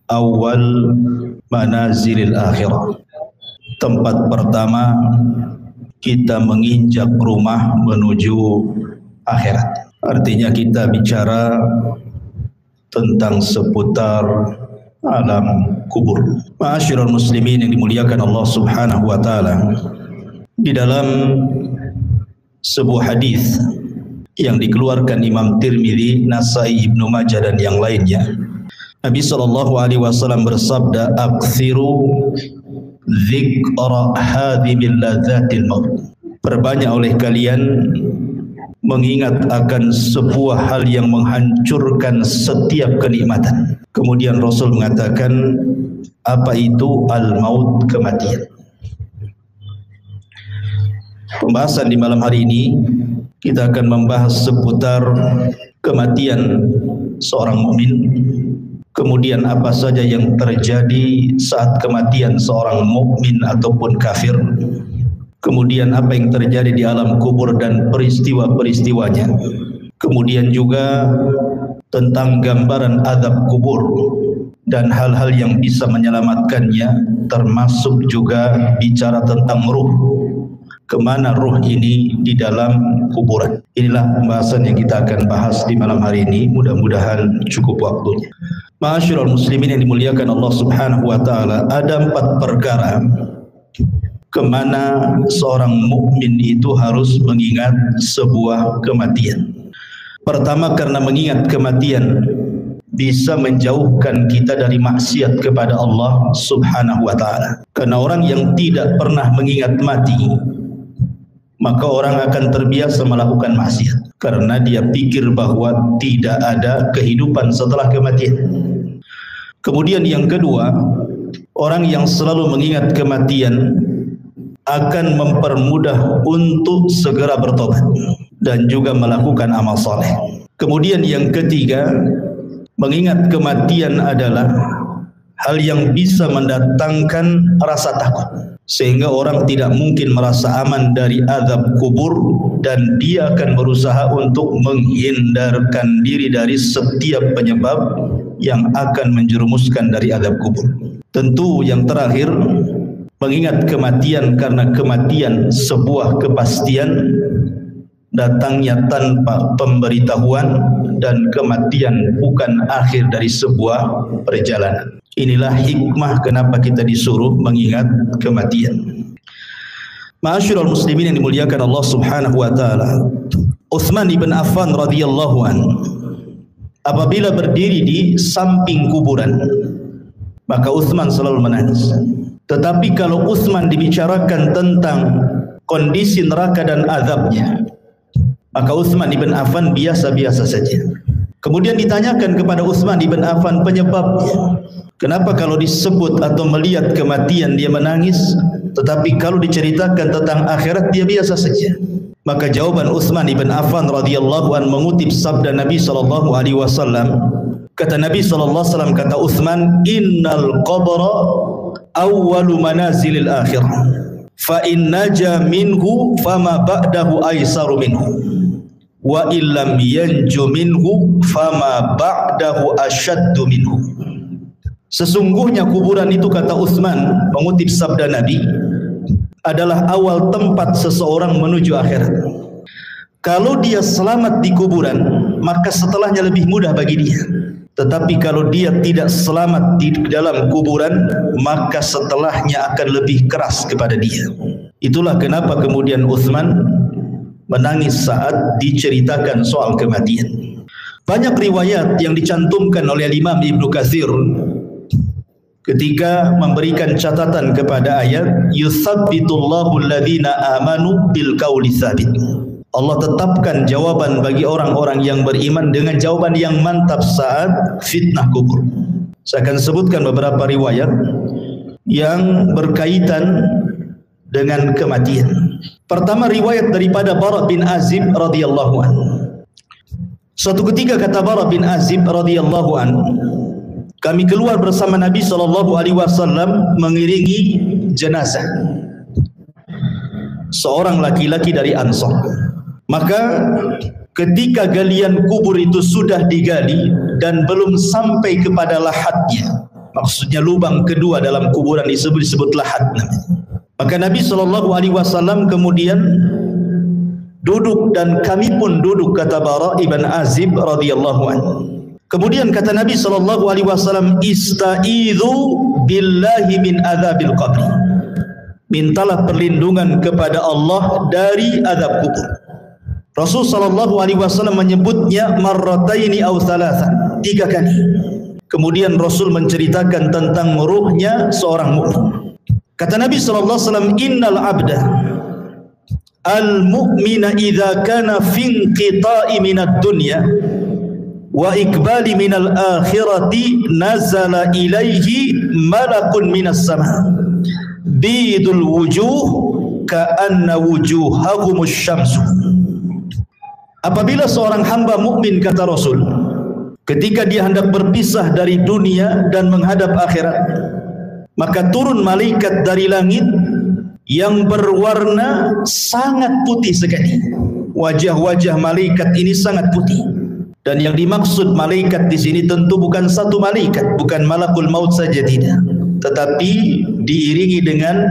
awal manazilil akhirah. Tempat pertama kita menginjak rumah menuju akhirat. Artinya kita bicara tentang seputar alam kubur. Ma'asyiral muslimin yang dimuliakan Allah Subhanahu wa taala. Di dalam sebuah hadis yang dikeluarkan Imam Tirmidzi, Nasai, Ibnu Majah dan yang lainnya, Nabi sallallahu alaihi wasallam bersabda, "Aktsiru dzikra hadhimil ladzatil maut." Perbanyak oleh kalian mengingat akan sebuah hal yang menghancurkan setiap kenikmatan. Kemudian Rasul mengatakan, apa itu al-maut, kematian. Pembahasan di malam hari ini kita akan membahas seputar kematian seorang mukmin. Kemudian apa saja yang terjadi saat kematian seorang mukmin ataupun kafir. Kemudian apa yang terjadi di alam kubur dan peristiwa-peristiwanya. Kemudian juga tentang gambaran azab kubur dan hal-hal yang bisa menyelamatkannya, termasuk juga bicara tentang ruh. Kemana ruh ini di dalam kuburan. Inilah pembahasan yang kita akan bahas di malam hari ini. Mudah-mudahan cukup waktunya. Ma'asyiral muslimin yang dimuliakan Allah Subhanahu wa taala, ada 4 perkara kemana seorang mukmin itu harus mengingat sebuah kematian. Pertama, karena mengingat kematian bisa menjauhkan kita dari maksiat kepada Allah Subhanahu wa taala. Karena orang yang tidak pernah mengingat mati, maka orang akan terbiasa melakukan maksiat karena dia pikir bahwa tidak ada kehidupan setelah kematian. Kemudian yang kedua, orang yang selalu mengingat kematian akan mempermudah untuk segera bertobat dan juga melakukan amal saleh. Kemudian yang ketiga, mengingat kematian adalah hal yang bisa mendatangkan rasa takut, sehingga orang tidak mungkin merasa aman dari azab kubur dan dia akan berusaha untuk menghindarkan diri dari setiap penyebab yang akan menjerumuskan dari azab kubur. Tentu yang terakhir, mengingat kematian karena kematian sebuah kepastian, datangnya tanpa pemberitahuan, dan kematian bukan akhir dari sebuah perjalanan. Inilah hikmah kenapa kita disuruh mengingat kematian. Ma'asyiral muslimin yang dimuliakan Allah Subhanahu wa taala, Utsman ibn Affan radhiyallahu an apabila berdiri di samping kuburan, maka Utsman selalu menangis. Tetapi kalau Utsman dibicarakan tentang kondisi neraka dan azabnya, maka Utsman ibn Affan biasa-biasa saja. Kemudian ditanyakan kepada Utsman ibn Affan penyebabnya. Kenapa kalau disebut atau melihat kematian dia menangis, tetapi kalau diceritakan tentang akhirat dia biasa saja? Maka jawaban Utsman ibn Affan radhiyallahu an mengutip sabda Nabi sallallahu alaihi wasallam. Kata Nabi sallallahu alaihi wasallam, kata Utsman, "Innal qabra awwalu manazilil akhirah. Fa in naja minhu fama ba'dahu aisaru minhu. Wa illam yanju minhu fama ba'dahu asyaddu minhu." Sesungguhnya kuburan itu, kata Utsman mengutip sabda Nabi, adalah awal tempat seseorang menuju akhirat. Kalau dia selamat di kuburan, maka setelahnya lebih mudah bagi dia. Tetapi kalau dia tidak selamat di dalam kuburan, maka setelahnya akan lebih keras kepada dia. Itulah kenapa kemudian Utsman menangis saat diceritakan soal kematian. Banyak riwayat yang dicantumkan oleh Imam Ibnu Katsir ketika memberikan catatan kepada ayat yutsabbitullahu alladhina amanu bil qauli tsabit. Allah tetapkan jawaban bagi orang-orang yang beriman dengan jawaban yang mantap saat fitnah kubur. Saya akan sebutkan beberapa riwayat yang berkaitan dengan kematian. Pertama, riwayat daripada Bara bin Azib radhiyallahu anhu. Suatu ketika kata Bara bin Azib radhiyallahu anhu, kami keluar bersama Nabi SAW mengiringi jenazah seorang laki-laki dari Ansar. Maka ketika galian kubur itu sudah digali dan belum sampai kepada lahatnya, Maksudnya lubang kedua dalam kuburan disebut lahat. Maka Nabi SAW kemudian duduk dan kami pun duduk, kata Bara ibn Azib radhiyallahu anhu. Kemudian kata Nabi SAW, ista'idhu billahi min adzabil qabri. Mintalah perlindungan kepada Allah dari azab kubur. Rasul SAW menyebutnya marrataini aw thalathan, 3 kali. Kemudian Rasul menceritakan tentang ruhnya seorang mukmin. Kata Nabi SAW, innal abda al-mu'mina idza kana fi inqita'i minad dunya wa ikbali minal akhirati nazala ilaihi malakun minas sama bidul wujuh ka'anna wujuhahumus syamsu. Apabila seorang hamba mukmin, kata Rasul, ketika dia hendak berpisah dari dunia dan menghadap akhirat, maka turun malaikat dari langit yang berwarna sangat putih sekali. Wajah-wajah malaikat ini sangat putih. Dan yang dimaksud malaikat di sini tentu bukan satu malaikat, bukan malakul maut saja, tidak, tetapi diiringi dengan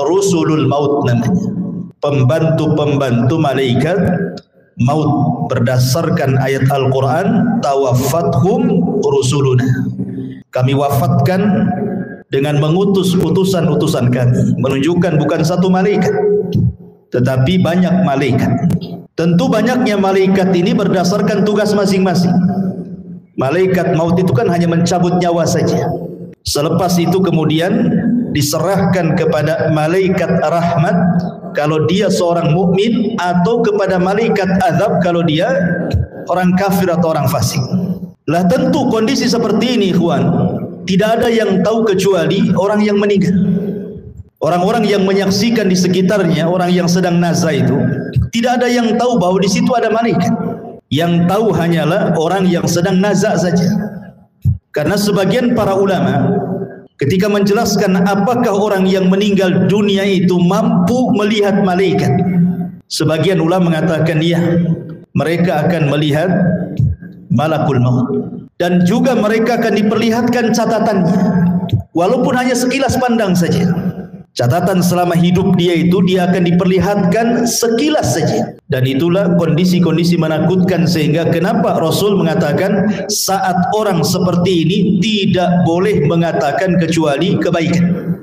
rusulul maut namanya, pembantu-pembantu malaikat maut, berdasarkan ayat Al-Quran, tawaffathum rusuluna, kami wafatkan dengan mengutus utusan-utusan kami, menunjukkan bukan satu malaikat tetapi banyak malaikat. Tentu banyaknya malaikat ini berdasarkan tugas masing-masing. Malaikat maut itu kan hanya mencabut nyawa saja. Selepas itu kemudian diserahkan kepada malaikat rahmat kalau dia seorang mukmin, atau kepada malaikat azab kalau dia orang kafir atau orang fasik. Lah tentu kondisi seperti ini, ikhwan, tidak ada yang tahu kecuali orang yang meninggal. Orang-orang yang menyaksikan di sekitarnya, orang yang sedang nazah itu, tidak ada yang tahu bahwa di situ ada malaikat. Yang tahu hanyalah orang yang sedang nazah saja. Karena sebagian para ulama ketika menjelaskan apakah orang yang meninggal dunia itu mampu melihat malaikat, sebagian ulama mengatakan ya, mereka akan melihat malakul maut, dan juga mereka akan diperlihatkan catatannya, walaupun hanya sekilas pandang saja. Catatan selama hidup dia itu dia akan diperlihatkan sekilas saja. Dan itulah kondisi-kondisi menakutkan, sehingga kenapa Rasul mengatakan saat orang seperti ini tidak boleh mengatakan kecuali kebaikan.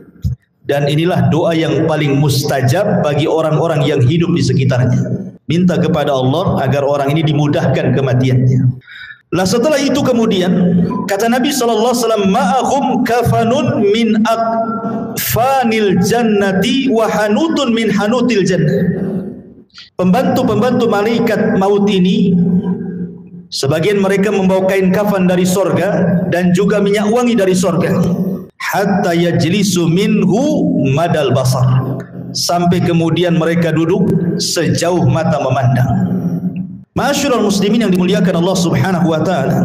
Dan inilah doa yang paling mustajab bagi orang-orang yang hidup di sekitarnya. Minta kepada Allah agar orang ini dimudahkan kematiannya. Lah setelah itu kemudian kata Nabi SAW, ma'ahum kafanun min akfanil jannati wa hanutun min hanutil jannah. Pembantu-pembantu malaikat maut ini, sebagian mereka membawa kain kafan dari sorga dan juga minyak wangi dari sorga. Hatta yajlisu minhu madal basar, sampai kemudian mereka duduk sejauh mata memandang. Ma'asyiral muslimin yang dimuliakan Allah Subhanahu wa taala,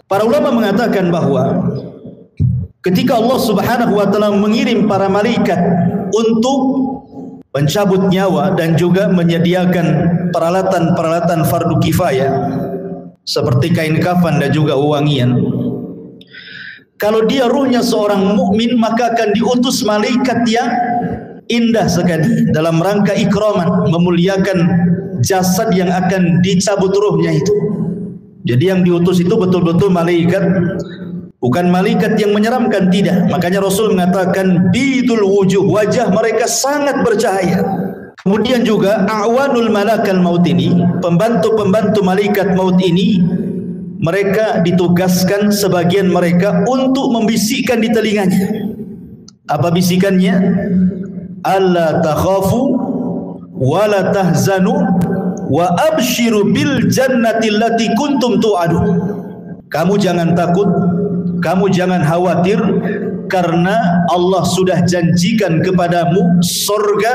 para ulama mengatakan bahwa ketika Allah Subhanahu wa taala mengirim para malaikat untuk mencabut nyawa dan juga menyediakan peralatan-peralatan fardu kifayah seperti kain kafan dan juga wewangian, kalau dia ruhnya seorang mukmin maka akan diutus malaikat yang indah sekali dalam rangka ikraman, memuliakan jasad yang akan dicabut ruhnya itu. Jadi yang diutus itu betul-betul malaikat, bukan malaikat yang menyeramkan, tidak. Makanya Rasul mengatakan bidul wujuh, wajah mereka sangat bercahaya. Kemudian juga a'wanul malakal maut ini, pembantu-pembantu malaikat maut ini, mereka ditugaskan sebagian mereka untuk membisikkan di telinganya. Apa bisikannya? Alla takhafu wa la tahzanu wa abshiru bil jannati allati kuntum tu'adun. Kamu jangan takut, kamu jangan khawatir, karena Allah sudah janjikan kepadamu surga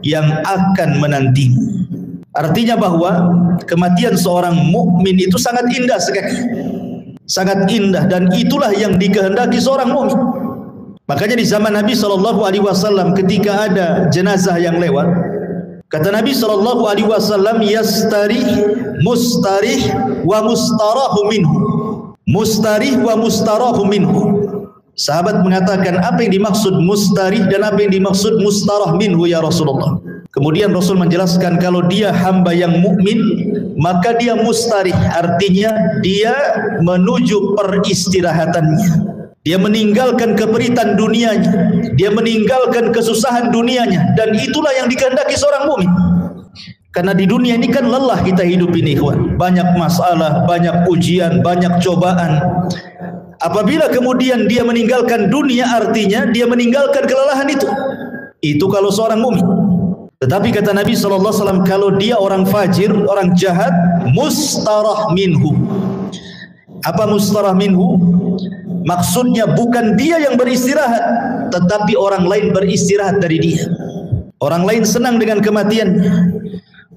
yang akan menantimu. Artinya bahwa kematian seorang mukmin itu sangat indah sekali, sangat indah, dan itulah yang dikehendaki seorang mukmin. Makanya di zaman Nabi SAW ketika ada jenazah yang lewat, kata Nabi SAW, yastarih mustarih wa mustarahu minhu, mustarih wa mustarahu minhu. Sahabat mengatakan, apa yang dimaksud mustarih dan apa yang dimaksud mustarah minhu ya Rasulullah? Kemudian Rasul menjelaskan, kalau dia hamba yang mukmin, maka dia mustarih, artinya dia menuju peristirahatannya. Dia meninggalkan keperitan dunianya, dia meninggalkan kesusahan dunianya, dan itulah yang dikehendaki seorang mukmin. Karena di dunia ini kan lelah kita hidup ini, kawan. Banyak masalah, banyak ujian, banyak cobaan. Apabila kemudian dia meninggalkan dunia, artinya dia meninggalkan kelelahan itu. Itu kalau seorang mukmin. Tetapi kata Nabi SAW, kalau dia orang fajir, orang jahat, mustarah minhu. Apa mustarah minhu? Maksudnya bukan dia yang beristirahat, tetapi orang lain beristirahat dari dia. Orang lain senang dengan kematiannya,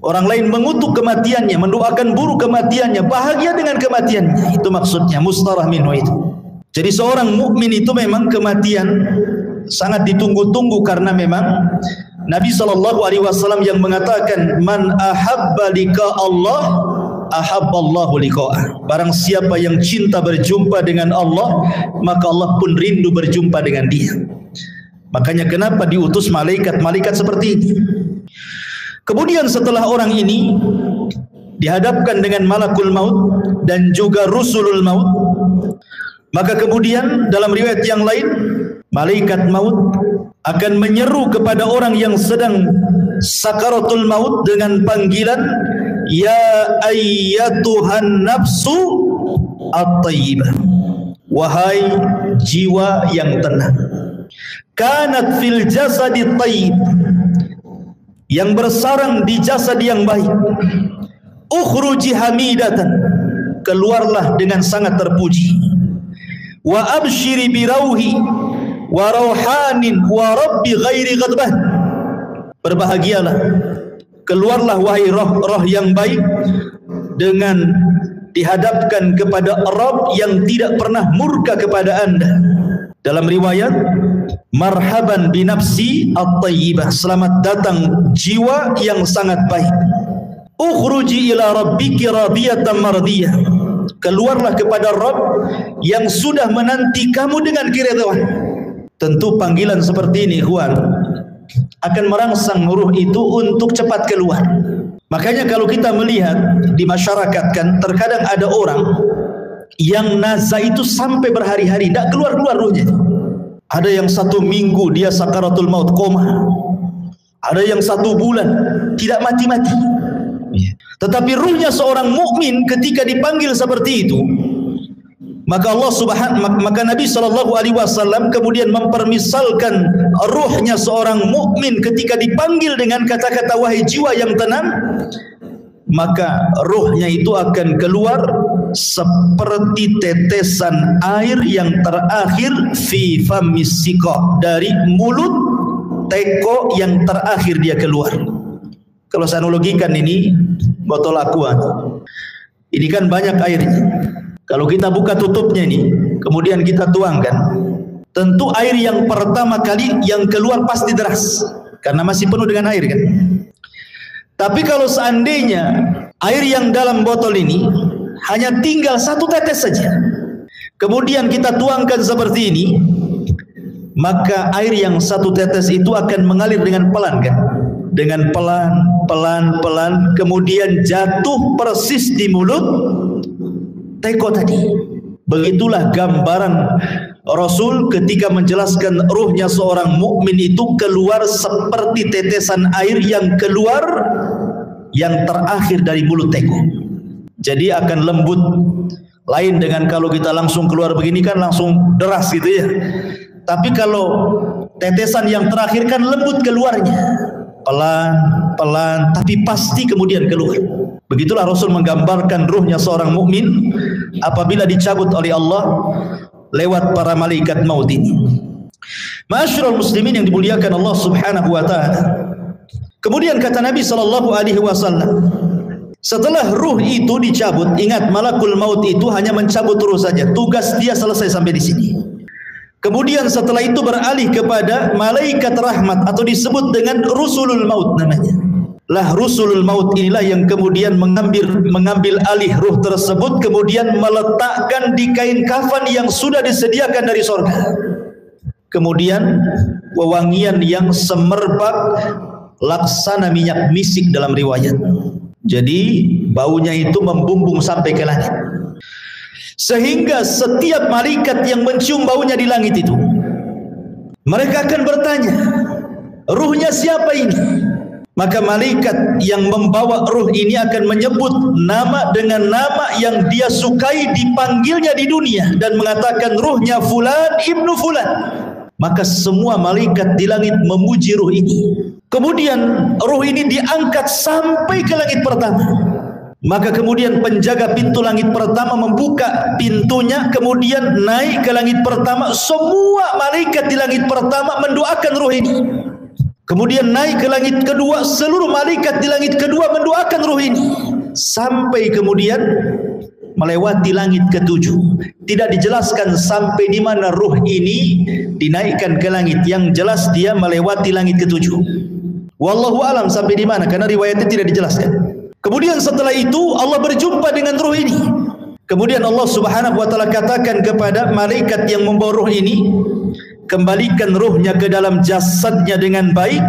orang lain mengutuk kematiannya, mendoakan buruk kematiannya, bahagia dengan kematiannya. Itu maksudnya mustarah minhu itu. Jadi seorang mukmin itu memang kematian sangat ditunggu-tunggu, karena memang Nabi SAW yang mengatakan, man ahabba liqa Allah ahabballahu liqa'ah. Barang siapa yang cinta berjumpa dengan Allah, maka Allah pun rindu berjumpa dengan dia. Makanya kenapa diutus malaikat-malaikat seperti ini. Kemudian setelah orang ini dihadapkan dengan malakul maut dan juga rusulul maut, maka kemudian dalam riwayat yang lain, malaikat maut akan menyeru kepada orang yang sedang sakaratul maut dengan panggilan, ya ayyatuhan nafsu at-tayyibah, wahai jiwa yang tenang, kanat fil jasadi tayyib, yang bersarang di jasad yang baik, ukhruji hamidatan, keluarlah dengan sangat terpuji, wa abshiri birauhi wa rauhanin wa rabbi ghairi ghadbah, berbahagialah, keluarlah wahai roh-roh yang baik dengan dihadapkan kepada Rabb yang tidak pernah murka kepada anda. Dalam riwayat, marhaban binafsi at-tayyibah, selamat datang jiwa yang sangat baik. Ukhruji ila rabbiki radiyatan mardiyah, keluarlah kepada Rabb yang sudah menanti kamu dengan keridhaan. Tentu panggilan seperti ini, ikhwan, akan merangsang ruh itu untuk cepat keluar. Makanya kalau kita melihat di masyarakat kan, terkadang ada orang yang nazar itu sampai berhari-hari tidak keluar-keluar ruhnya. Ada yang 1 minggu dia sakaratul maut, koma. Ada yang 1 bulan tidak mati-mati. Tetapi ruhnya seorang mukmin ketika dipanggil seperti itu, maka Nabi SAW kemudian mempermisalkan ruhnya seorang mukmin ketika dipanggil dengan kata-kata wahai jiwa yang tenang, maka ruhnya itu akan keluar seperti tetesan air yang terakhir fi famis siqa, dari mulut teko yang terakhir dia keluar. Kalau saya analogikan ini botol aqua, ini kan banyak airnya. Kalau kita buka tutupnya ini, kemudian kita tuangkan, tentu air yang pertama kali yang keluar pasti deras, karena masih penuh dengan air kan. Tapi kalau seandainya air yang dalam botol ini hanya tinggal 1 tetes saja, kemudian kita tuangkan seperti ini, maka air yang 1 tetes itu akan mengalir dengan pelan kan, dengan pelan, kemudian jatuh persis di mulut teko tadi. Begitulah gambaran Rasul ketika menjelaskan ruhnya seorang mukmin itu keluar seperti tetesan air yang keluar yang terakhir dari mulut teko. Jadi akan lembut, lain dengan kalau kita langsung keluar begini kan langsung deras gitu ya. Tapi kalau tetesan yang terakhir kan lembut keluarnya, pelan, tapi pasti kemudian keluar. Begitulah Rasul menggambarkan ruhnya seorang mukmin apabila dicabut oleh Allah lewat para malaikat maut ini. Ma'asyiral muslimin yang dimuliakan Allah Subhanahu wa taala. Kemudian kata Nabi SAW, setelah ruh itu dicabut, ingat malakul maut itu hanya mencabut ruh saja, tugas dia selesai sampai di sini. Kemudian setelah itu beralih kepada malaikat rahmat atau disebut dengan rusulul maut namanya. Lah rusulul maut inilah yang kemudian mengambil alih ruh tersebut, kemudian meletakkan di kain kafan yang sudah disediakan dari surga. kemudian wewangian yang semerbak laksana minyak misik dalam riwayat. Jadi baunya itu membumbung sampai ke langit, sehingga setiap malaikat yang mencium baunya di langit itu, mereka akan bertanya, ruhnya siapa ini? Maka malaikat yang membawa ruh ini akan menyebut nama dengan nama yang dia sukai dipanggilnya di dunia dan mengatakan ruhnya fulan ibnu fulan. Maka semua malaikat di langit memuji ruh ini. Kemudian ruh ini diangkat sampai ke langit pertama. Maka kemudian penjaga pintu langit pertama membuka pintunya, kemudian naik ke langit pertama. Semua malaikat di langit pertama mendoakan ruh ini. Kemudian naik ke langit kedua, seluruh malaikat di langit kedua mendoakan ruh ini, sampai kemudian melewati langit ketujuh. Tidak dijelaskan sampai di mana ruh ini dinaikkan ke langit, yang jelas dia melewati langit ketujuh. Wallahu alam sampai di mana, karena riwayatnya tidak dijelaskan. Kemudian setelah itu Allah berjumpa dengan ruh ini. Kemudian Allah Subhanahu wa taala katakan kepada malaikat yang membawa ruh ini, kembalikan ruhnya ke dalam jasadnya dengan baik.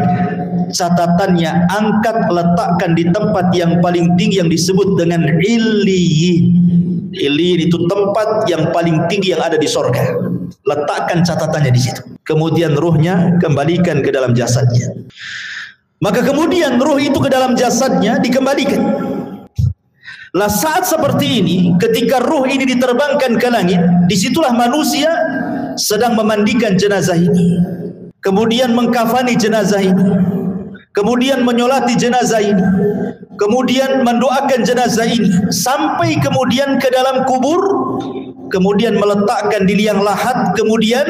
Catatannya, angkat, letakkan di tempat yang paling tinggi yang disebut dengan Illiyin. Illiyin itu tempat yang paling tinggi yang ada di sorga. Letakkan catatannya di situ. Kemudian ruhnya kembalikan ke dalam jasadnya. Maka kemudian ruh itu ke dalam jasadnya dikembalikan. Lah saat seperti ini, ketika ruh ini diterbangkan ke langit, disitulah manusia sedang memandikan jenazah ini, kemudian mengkafani jenazah ini, kemudian menyolati jenazah ini, kemudian mendoakan jenazah ini, sampai kemudian ke dalam kubur, kemudian meletakkan di liang lahat, kemudian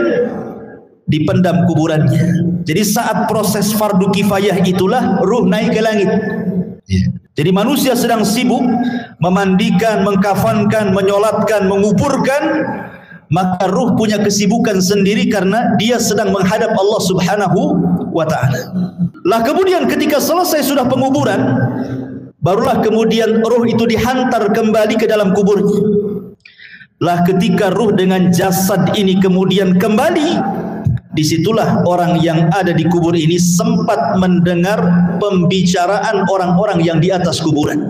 dipendam kuburannya. Jadi saat proses fardu kifayah itulah ruh naik ke langit. Jadi manusia sedang sibuk memandikan, mengkafankan, menyolatkan, menguburkan, maka ruh punya kesibukan sendiri karena dia sedang menghadap Allah Subhanahu wa ta'ala. Lah kemudian ketika selesai sudah penguburan, barulah kemudian ruh itu dihantar kembali ke dalam kuburnya. Lah ketika ruh dengan jasad ini kemudian kembali, disitulah orang yang ada di kubur ini sempat mendengar pembicaraan orang-orang yang di atas kuburan,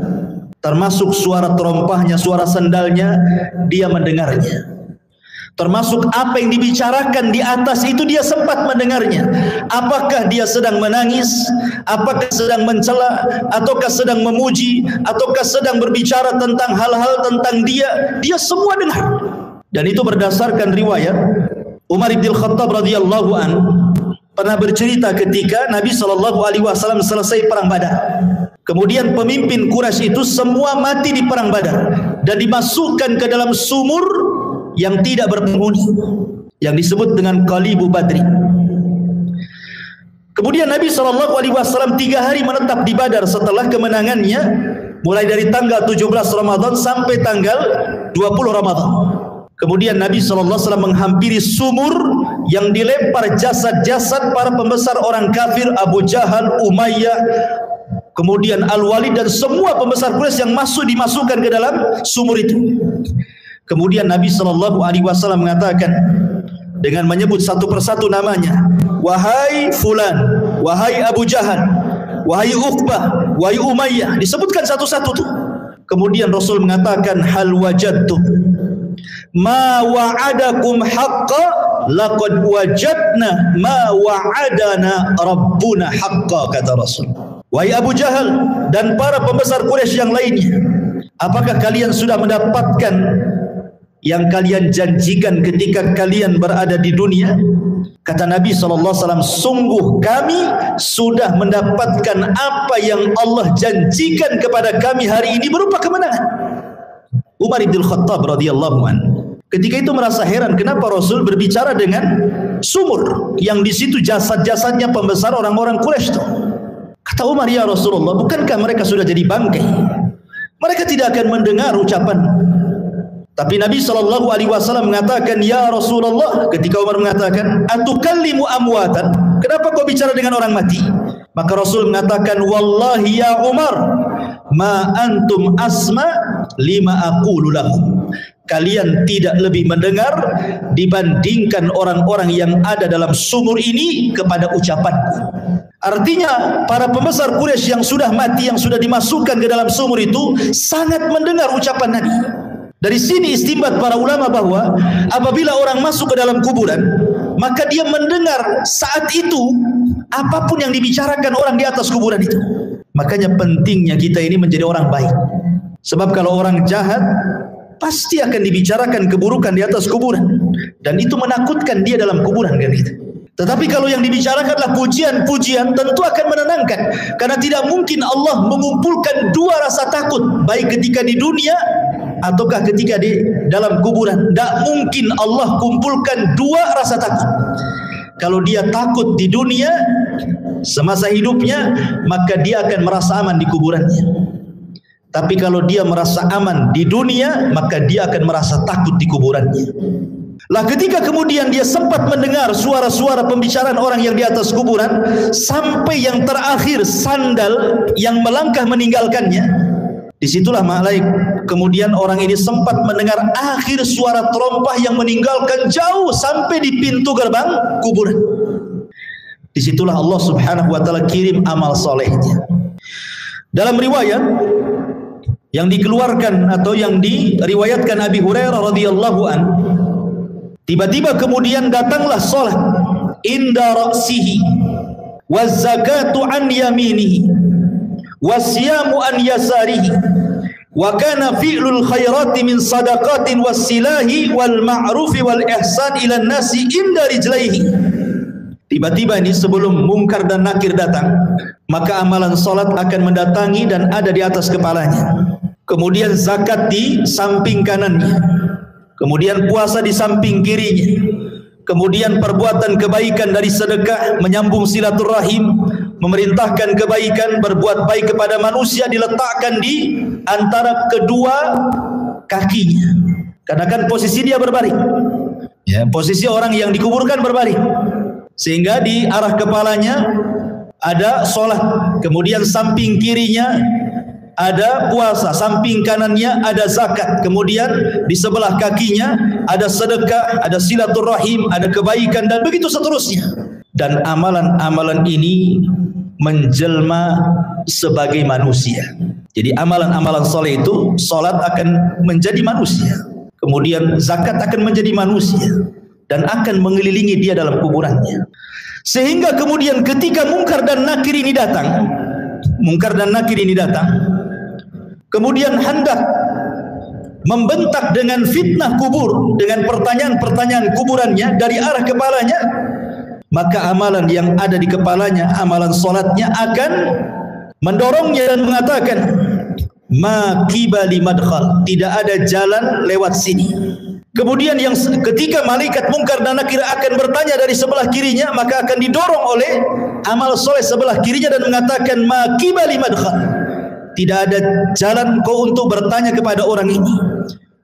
termasuk suara terompahnya, suara sandalnya, dia mendengarnya. Termasuk apa yang dibicarakan di atas itu dia sempat mendengarnya. Apakah dia sedang menangis, apakah sedang mencela, ataukah sedang memuji, ataukah sedang berbicara tentang hal-hal tentang dia semua dengar. Dan itu berdasarkan riwayat Umar bin Khattab radhiyallahu an pernah bercerita ketika Nabi SAW selesai perang Badar. Kemudian pemimpin Quraisy itu semua mati di perang Badar dan dimasukkan ke dalam sumur yang tidak berpenghuni, yang disebut dengan Qalibu Badri. Kemudian Nabi SAW 3 hari menetap di Badar setelah kemenangannya, mulai dari tanggal 17 Ramadan sampai tanggal 20 Ramadan. Kemudian Nabi SAW menghampiri sumur yang dilempar jasad-jasad para pembesar orang kafir, Abu Jahal, Umayyah, kemudian Al-Walid dan semua pembesar Quraisy yang dimasukkan ke dalam sumur itu. Kemudian Nabi SAW mengatakan dengan menyebut satu persatu namanya, wahai fulan, wahai Abu Jahal, wahai Uqbah, wahai Umayyah, disebutkan satu-satu tuh. Kemudian Rasul mengatakan, hal wajadtum ma wa'adakum haqqa laqad wajadna ma wa'adana rabbuna haqqa, kata Rasul. Wahai Abu Jahal dan para pembesar Quraisy yang lainnya, apakah kalian sudah mendapatkan yang kalian janjikan ketika kalian berada di dunia? Kata Nabi SAW, sungguh kami sudah mendapatkan apa yang Allah janjikan kepada kami hari ini berupa kemenangan. Umar bin Khattab radhiyallahu anhu ketika itu merasa heran kenapa Rasul berbicara dengan sumur yang di situ jasad-jasadnya pembesar orang-orang Quraisy itu. Kata Umar, ya Rasulullah, bukankah mereka sudah jadi bangkai? Mereka tidak akan mendengar ucapan. Tapi Nabi SAW mengatakan, ya Rasulullah, ketika Umar mengatakan, atukallimu amwatan, kenapa kau bicara dengan orang mati? Maka Rasul mengatakan, wallahi ya Umar, ma antum asma lima aqulu lahum. kalian tidak lebih mendengar dibandingkan orang-orang yang ada dalam sumur ini kepada ucapanku. Artinya para pembesar Quraisy yang sudah mati, yang sudah dimasukkan ke dalam sumur itu sangat mendengar ucapan Nabi. Dari sini istinbat para ulama bahwa apabila orang masuk ke dalam kuburan, maka dia mendengar saat itu apapun yang dibicarakan orang di atas kuburan itu. Makanya pentingnya kita ini menjadi orang baik. Sebab kalau orang jahat pasti akan dibicarakan keburukan di atas kuburan, dan itu menakutkan dia dalam kuburan kan gitu. Tetapi kalau yang dibicarakanlah pujian-pujian, tentu akan menenangkan. Karena tidak mungkin Allah mengumpulkan dua rasa takut, baik ketika di dunia ataukah ketika di dalam kuburan. Tidak mungkin Allah kumpulkan dua rasa takut. Kalau dia takut di dunia semasa hidupnya, maka dia akan merasa aman di kuburannya. Tapi kalau dia merasa aman di dunia, maka dia akan merasa takut di kuburannya. Lah ketika kemudian dia sempat mendengar suara-suara pembicaraan orang yang di atas kuburan, sampai yang terakhir sandal yang melangkah meninggalkannya, disitulah kemudian orang ini sempat mendengar akhir suara terompah yang meninggalkan jauh sampai di pintu gerbang kuburan. Disitulah Allah Subhanahu wa ta'ala kirim amal solehnya. Dalam riwayat yang dikeluarkan atau yang diriwayatkan Abi Hurairah radhiyallahu an, tiba-tiba kemudian datanglah salat inda ra'sihi waz zakatu an yaminihi wasyamu an yasarihi wa kana fi'lul khairati min sadaqatin wassilahi wal ma'rufi wal ihsan ila nasi inda rijlaihi. Tiba-tiba ini sebelum Munkar dan Nakir datang, maka amalan salat akan mendatangi dan ada di atas kepalanya. Kemudian zakat di samping kanannya, kemudian puasa di samping kirinya, kemudian perbuatan kebaikan dari sedekah, menyambung silaturahim, memerintahkan kebaikan, berbuat baik kepada manusia diletakkan di antara kedua kakinya. Karena kan posisi dia berbaring, ya, posisi orang yang dikuburkan berbaring, sehingga di arah kepalanya ada solat, kemudian samping kirinya ada puasa, samping kanannya ada zakat, kemudian di sebelah kakinya ada sedekah, ada silaturahim, ada kebaikan, dan begitu seterusnya. Dan amalan-amalan ini menjelma sebagai manusia. Jadi amalan-amalan soleh itu, solat akan menjadi manusia, kemudian zakat akan menjadi manusia, dan akan mengelilingi dia dalam kuburannya. Sehingga kemudian ketika Munkar dan Nakir ini datang, kemudian hendak membentak dengan fitnah kubur, dengan pertanyaan-pertanyaan kuburannya dari arah kepalanya, maka amalan yang ada di kepalanya, amalan solatnya akan mendorongnya dan mengatakan, ma qibali madkhal, tidak ada jalan lewat sini. Kemudian yang ketika malaikat Munkar dan Nakir akan bertanya dari sebelah kirinya, maka akan didorong oleh amal soleh sebelah kirinya dan mengatakan, ma qibali madkhal, tidak ada jalan kau untuk bertanya kepada orang ini.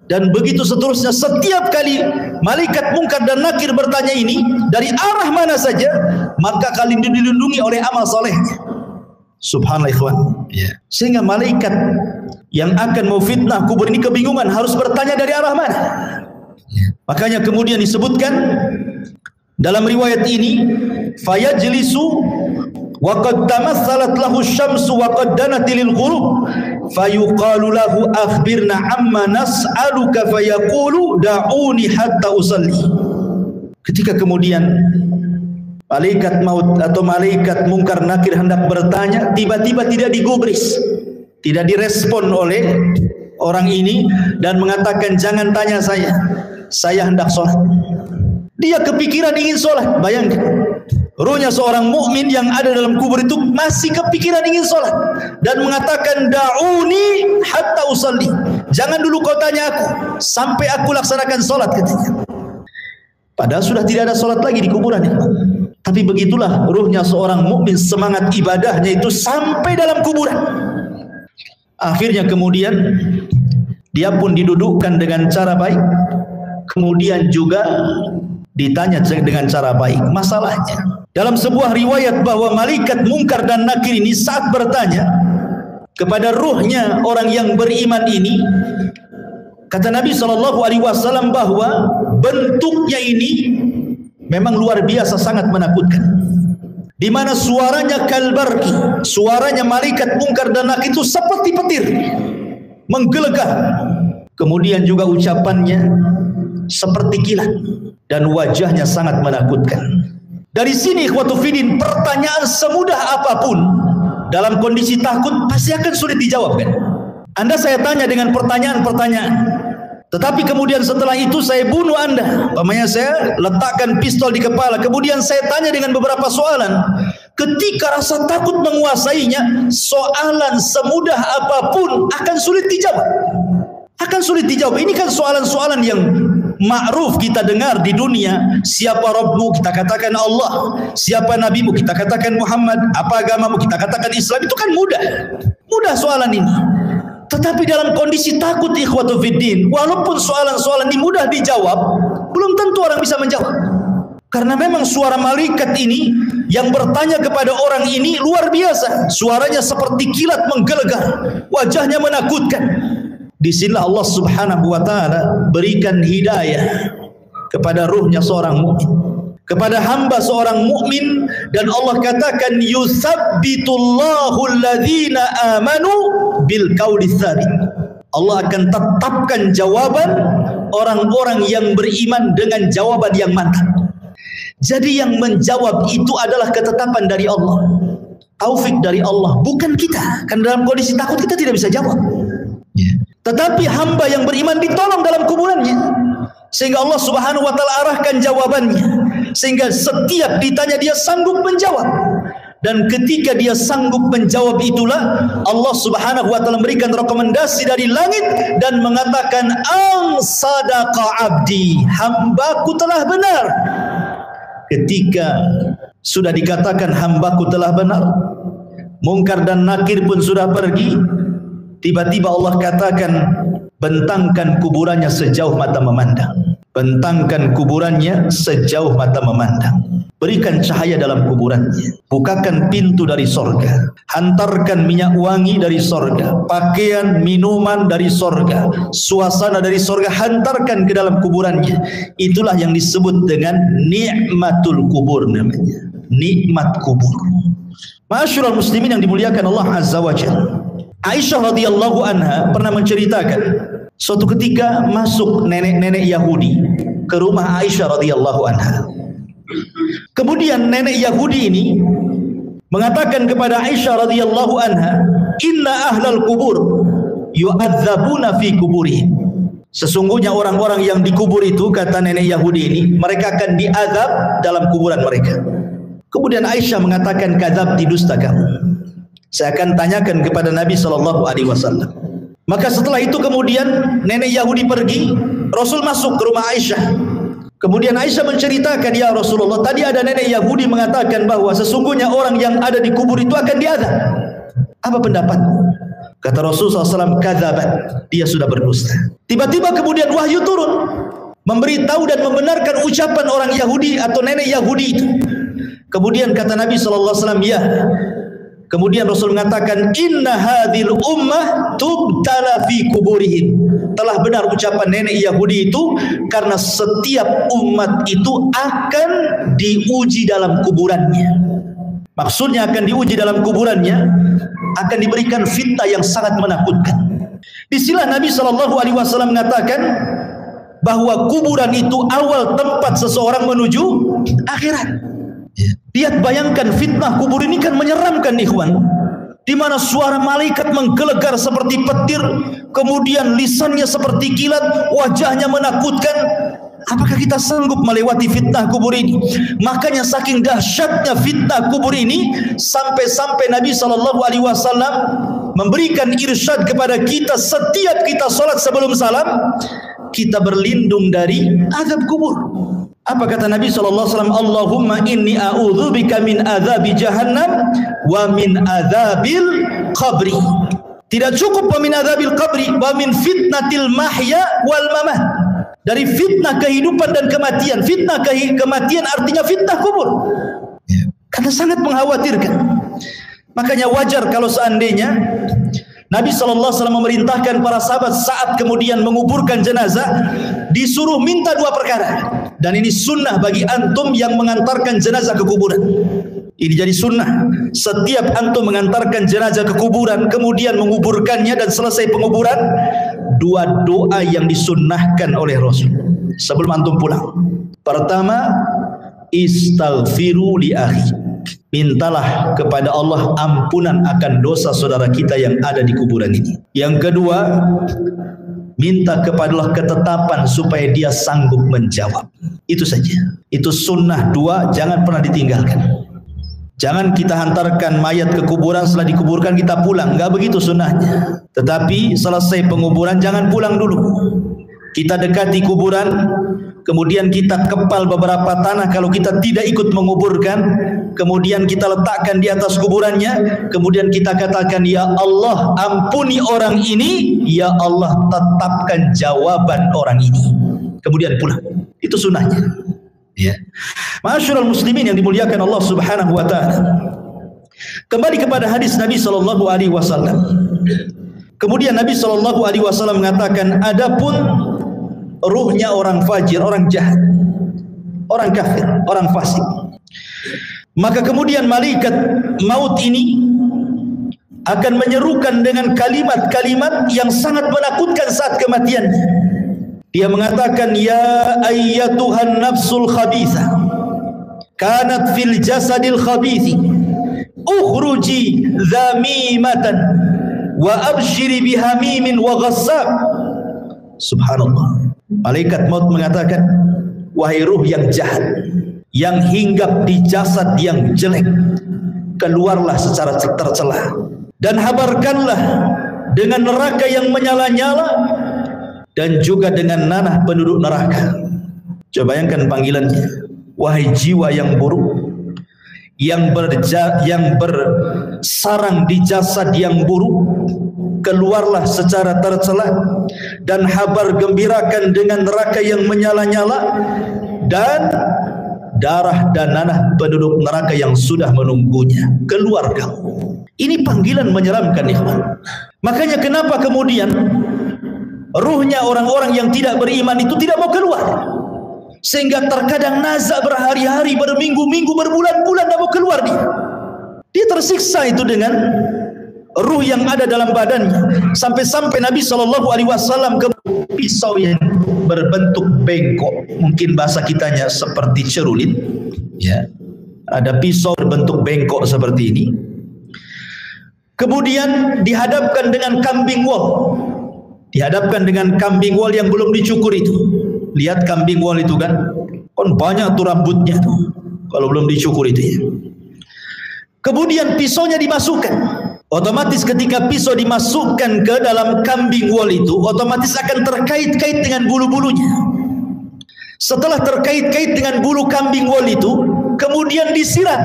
Dan begitu seterusnya. Setiap kali malaikat Munkar dan Nakir bertanya ini dari arah mana saja, maka kalian dilindungi oleh amal solehnya. Subhanallah ikhwan, ya. Sehingga malaikat yang akan memfitnah kubur ini kebingungan harus bertanya dari arah mana. Makanya kemudian disebutkan dalam riwayat ini, fayajlisu wa qad tamassalat lahu asy-syamsu wa qad danat lil ghurub fayuqalu lahu akhbirna amma nas'aluka fayaqulu da'uni hatta usalli. Ketika kemudian malaikat maut atau malaikat Munkar Nakir hendak bertanya, tiba-tiba tidak digubris, tidak direspon oleh orang ini dan mengatakan, jangan tanya saya hendak sholat. Dia kepikiran ingin sholat. Bayangkan, ruhnya seorang mukmin yang ada dalam kubur itu masih kepikiran ingin sholat dan mengatakan, da'uni hatta usalli, jangan dulu kau tanya aku sampai aku laksanakan sholat katanya. Padahal sudah tidak ada sholat lagi di kuburan itu. Tapi begitulah ruhnya seorang mukmin, semangat ibadahnya itu sampai dalam kuburan. Akhirnya kemudian dia pun didudukkan dengan cara baik, kemudian juga ditanya dengan cara baik. Masalahnya dalam sebuah riwayat bahwa malaikat Munkar dan Nakir ini saat bertanya kepada ruhnya orang yang beriman ini, Kata Nabi SAW bahwa bentuknya ini memang luar biasa, sangat menakutkan. Di mana suaranya kalbarki, suaranya malaikat mungkar dan nakir itu seperti petir, menggelegar. Kemudian juga ucapannya seperti kilat dan wajahnya sangat menakutkan. Dari sini ikhwatu fiddin, pertanyaan semudah apapun dalam kondisi takut pasti akan sulit dijawab kan? Anda saya tanya dengan pertanyaan-pertanyaan, tetapi kemudian setelah itu saya bunuh Anda. Umpamanya saya letakkan pistol di kepala, kemudian saya tanya dengan beberapa soalan. Ketika rasa takut menguasainya, soalan semudah apapun akan sulit dijawab. Akan sulit dijawab. Ini kan soalan-soalan yang ma'ruf kita dengar di dunia. Siapa Rabbmu? Kita katakan Allah. Siapa Nabimu? Kita katakan Muhammad. Apa agamamu? Kita katakan Islam. Itu kan mudah. Mudah soalan ini. Tetapi dalam kondisi takut ikhwatu fiddin, walaupun soalan-soalan ini mudah dijawab, belum tentu orang bisa menjawab. Karena memang suara malaikat ini yang bertanya kepada orang ini luar biasa. Suaranya seperti kilat menggelegar, wajahnya menakutkan. Disinilah Allah Subhanahu wa taala berikan hidayah kepada ruhnya seorang mukmin, kepada hamba seorang mukmin, dan Allah katakan yusabbitullahu alladhina amanu bil qauli tsabit. Allah akan tetapkan jawaban orang-orang yang beriman dengan jawaban yang mantap. Jadi yang menjawab itu adalah ketetapan dari Allah, taufik dari Allah, bukan kita. Kan dalam kondisi takut kita tidak bisa jawab. Tetapi hamba yang beriman ditolong dalam kuburannya, sehingga Allah Subhanahu wa taala arahkan jawabannya, sehingga setiap ditanya dia sanggup menjawab. Dan ketika dia sanggup menjawab itulah Allah Subhanahu wa taala memberikan rekomendasi dari langit dan mengatakan ang sadaqa abdi, hambaku telah benar. Ketika sudah dikatakan hambaku telah benar, mungkar dan nakir pun sudah pergi, tiba-tiba Allah katakan bentangkan kuburannya sejauh mata memandang. Bentangkan kuburannya sejauh mata memandang. Berikan cahaya dalam kuburannya. Bukakan pintu dari sorga. Hantarkan minyak wangi dari sorga. Pakaian, minuman dari sorga. Suasana dari sorga hantarkan ke dalam kuburannya. Itulah yang disebut dengan nikmatul kubur namanya. Nikmat kubur. Ma'asyiral muslimin yang dimuliakan Allah Azza wa Jalla. Aisyah radhiyallahu anha pernah menceritakan suatu ketika masuk nenek-nenek Yahudi ke rumah Aisyah radhiyallahu anha. Kemudian nenek Yahudi ini mengatakan kepada Aisyah radhiyallahu anha, "Inna ahlal kubur yu'adzabuna fi kuburihim." Sesungguhnya orang-orang yang dikubur itu, kata nenek Yahudi ini, mereka akan diazab dalam kuburan mereka. Kemudian Aisyah mengatakan, "Kadzabti, dusta kamu. Saya akan tanyakan kepada Nabi SAW." Maka setelah itu kemudian nenek Yahudi pergi, Rasul masuk ke rumah Aisyah. Kemudian Aisyah menceritakan, "Ya Rasulullah, tadi ada nenek Yahudi mengatakan bahwa sesungguhnya orang yang ada di kubur itu akan diazab. Apa pendapatmu?" Kata Rasulullah SAW, "Kadzabat, dia sudah berdusta." Tiba-tiba kemudian wahyu turun, memberitahu dan membenarkan ucapan orang Yahudi atau nenek Yahudi itu. Kemudian kata Nabi SAW, "Ya." Kemudian Rasul mengatakan, "Inna hadhil ummah tubtala fi kuburihim." Telah benar ucapan nenek Yahudi itu, karena setiap umat itu akan diuji dalam kuburannya. Maksudnya akan diuji dalam kuburannya, akan diberikan fitnah yang sangat menakutkan. Disinilah Nabi SAW mengatakan bahwa kuburan itu awal tempat seseorang menuju akhirat. Lihat, bayangkan fitnah kubur ini kan menyeramkan ikhwan, di mana suara malaikat menggelegar seperti petir, kemudian lisannya seperti kilat, wajahnya menakutkan. Apakah kita sanggup melewati fitnah kubur ini? Makanya saking dahsyatnya fitnah kubur ini, sampai-sampai Nabi SAW memberikan irsyad kepada kita, setiap kita salat sebelum salam, kita berlindung dari azab kubur. Apa kata Nabi SAW? Allahumma inni a'udzubika min azabi jahannam wa min azabil qabri. Tidak cukup wa min azabil qabri, wa min fitnatil mahya wal mamat. Dari fitnah kehidupan dan kematian. Fitnah kematian artinya fitnah kubur. Karena sangat mengkhawatirkan. Makanya wajar kalau seandainya Nabi SAW memerintahkan para sahabat saat kemudian menguburkan jenazah, disuruh minta dua perkara. Dan ini sunnah bagi antum yang mengantarkan jenazah ke kuburan. Ini jadi sunnah. Setiap antum mengantarkan jenazah ke kuburan, kemudian menguburkannya dan selesai penguburan, dua doa yang disunnahkan oleh Rasul sebelum antum pulang. Pertama, istaghfiru li akhi. Mintalah kepada Allah ampunan akan dosa saudara kita yang ada di kuburan ini. Yang kedua, minta kepada Allah ketetapan supaya dia sanggup menjawab. Itu saja. Itu sunnah dua, jangan pernah ditinggalkan. Jangan kita hantarkan mayat ke kuburan, setelah dikuburkan kita pulang. Enggak begitu sunnahnya. Tetapi selesai penguburan jangan pulang dulu. Kita dekati kuburan, kemudian kita kepal beberapa tanah kalau kita tidak ikut menguburkan, kemudian kita letakkan di atas kuburannya, kemudian kita katakan, ya Allah ampuni orang ini, ya Allah tetapkan jawaban orang ini, kemudian pulang. Itu sunnahnya. Ya. Ma'asyiral muslimin yang dimuliakan Allah Subhanahu wa taala. Kembali kepada hadis Nabi sallallahu alaihi wasallam. Kemudian Nabi sallallahu alaihi wasallam mengatakan, adapun ruhnya orang fajir, orang jahat, orang kafir, orang fasik, maka kemudian malaikat maut ini akan menyerukan dengan kalimat-kalimat yang sangat menakutkan saat kematiannya. Dia mengatakan, ya ayyatuhan nafsul khabithah kanat fil jasadil khabithi ukhruji dhamimatan wa abshiri bihamimin wa ghassab. Subhanallah. Malaikat maut mengatakan, wahai ruh yang jahat, yang hinggap di jasad yang jelek, keluarlah secara tercela dan habarkanlah dengan neraka yang menyala-nyala dan juga dengan nanah penduduk neraka. Coba bayangkan panggilannya, wahai jiwa yang buruk, yang bersarang di jasad yang buruk, keluarlah secara tercela dan habar gembirakan dengan neraka yang menyala-nyala dan darah dan nanah penduduk neraka yang sudah menunggunya. Keluar kamu. Ini panggilan menyeramkan, ikhwan. Makanya kenapa kemudian ruhnya orang-orang yang tidak beriman itu tidak mau keluar, sehingga terkadang nazak berhari-hari, berminggu-minggu, berbulan-bulan tidak mau keluar dia. Dia tersiksa itu dengan ruh yang ada dalam badannya, sampai-sampai Nabi SAW ke pisau yang berbentuk bengkok, mungkin bahasa kitanya seperti cerulit, ya, ada pisau berbentuk bengkok seperti ini, kemudian dihadapkan dengan kambing wol, yang belum dicukur itu. Lihat kambing wol itu kan banyak tuh rambutnya tuh kalau belum dicukur itu ya. Kemudian pisaunya dimasukkan. Otomatis ketika pisau dimasukkan ke dalam kambing wol itu, otomatis akan terkait-kait dengan bulu-bulunya. Setelah terkait-kait dengan bulu kambing wol itu, kemudian disiram.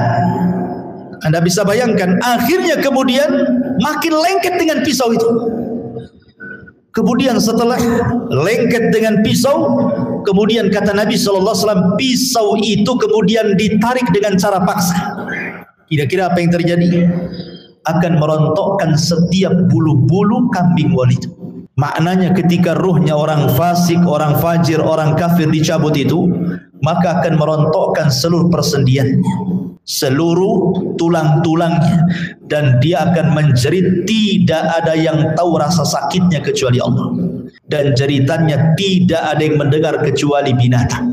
Anda bisa bayangkan, akhirnya kemudian makin lengket dengan pisau itu. Kemudian setelah lengket dengan pisau, kemudian kata Nabi SAW, pisau itu kemudian ditarik dengan cara paksa. Kira-kira apa yang terjadi? Akan merontokkan setiap bulu-bulu kambing wol itu. Maknanya ketika ruhnya orang fasik, orang fajir, orang kafir dicabut itu, maka akan merontokkan seluruh persendiannya, seluruh tulang-tulangnya, dan dia akan menjerit. Tidak ada yang tahu rasa sakitnya kecuali Allah, dan jeritannya tidak ada yang mendengar kecuali binatang.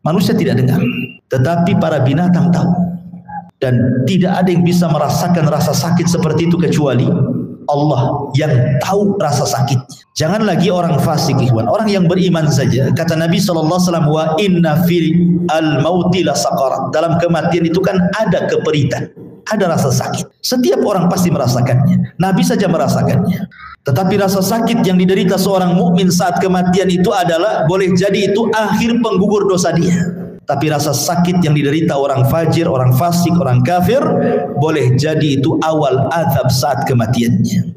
Manusia tidak dengar, tetapi para binatang tahu. Dan tidak ada yang bisa merasakan rasa sakit seperti itu kecuali Allah yang tahu rasa sakit. Jangan lagi orang fasik, ikhwan, orang yang beriman saja. Kata Nabi SAW, wa inna fil al-mauti la saqarat. Dalam kematian itu kan ada keperitan, ada rasa sakit. Setiap orang pasti merasakannya. Nabi saja merasakannya. Tetapi rasa sakit yang diderita seorang mukmin saat kematian itu adalah, boleh jadi itu akhir penggugur dosa dia. Tapi rasa sakit yang diderita orang fajir, orang fasik, orang kafir, boleh jadi itu awal azab saat kematiannya.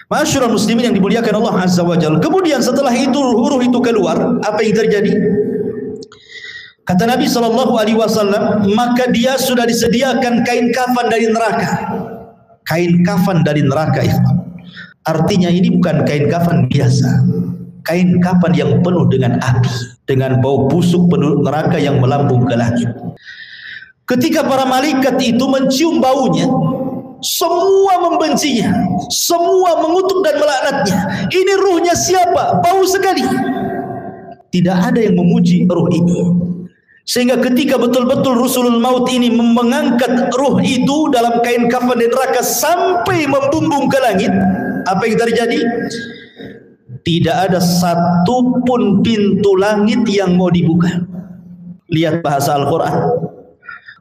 Ma'asyiral muslimin yang dimuliakan Allah Azza wa Jalla. Kemudian setelah itu ruh itu keluar, apa yang terjadi? Kata Nabi SAW, maka dia sudah disediakan kain kafan dari neraka. Kain kafan dari neraka, ikhwan. Artinya ini bukan kain kafan biasa, kain kafan yang penuh dengan api, dengan bau busuk penduduk neraka yang melambung ke langit. Ketika para malaikat itu mencium baunya, semua membencinya, semua mengutuk dan melaknatnya. Ini ruhnya siapa? Bau sekali. Tidak ada yang memuji ruh ini. Sehingga ketika betul-betul Rusulul Maut ini mengangkat ruh itu dalam kain kafan di neraka sampai membumbung ke langit, apa yang terjadi? Tidak ada satu pun pintu langit yang mau dibuka. Lihat bahasa Al-Quran.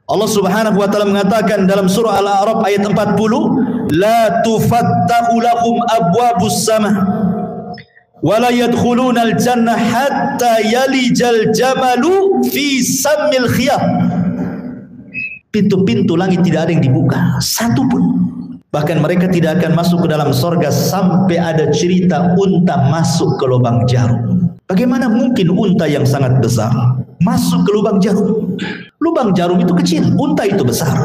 Allah Subhanahu wa taala mengatakan dalam surah Al-A'raf ayat 40, la tufattahu lahum abwabus sama wa la yadkhuluna al-jannah hatta yalijal jamalu fi sammil khiyam. Pintu-pintu langit tidak ada yang dibuka, satu pun. Bahkan mereka tidak akan masuk ke dalam sorga sampai ada cerita unta masuk ke lubang jarum. Bagaimana mungkin unta yang sangat besar masuk ke lubang jarum? Lubang jarum itu kecil, unta itu besar.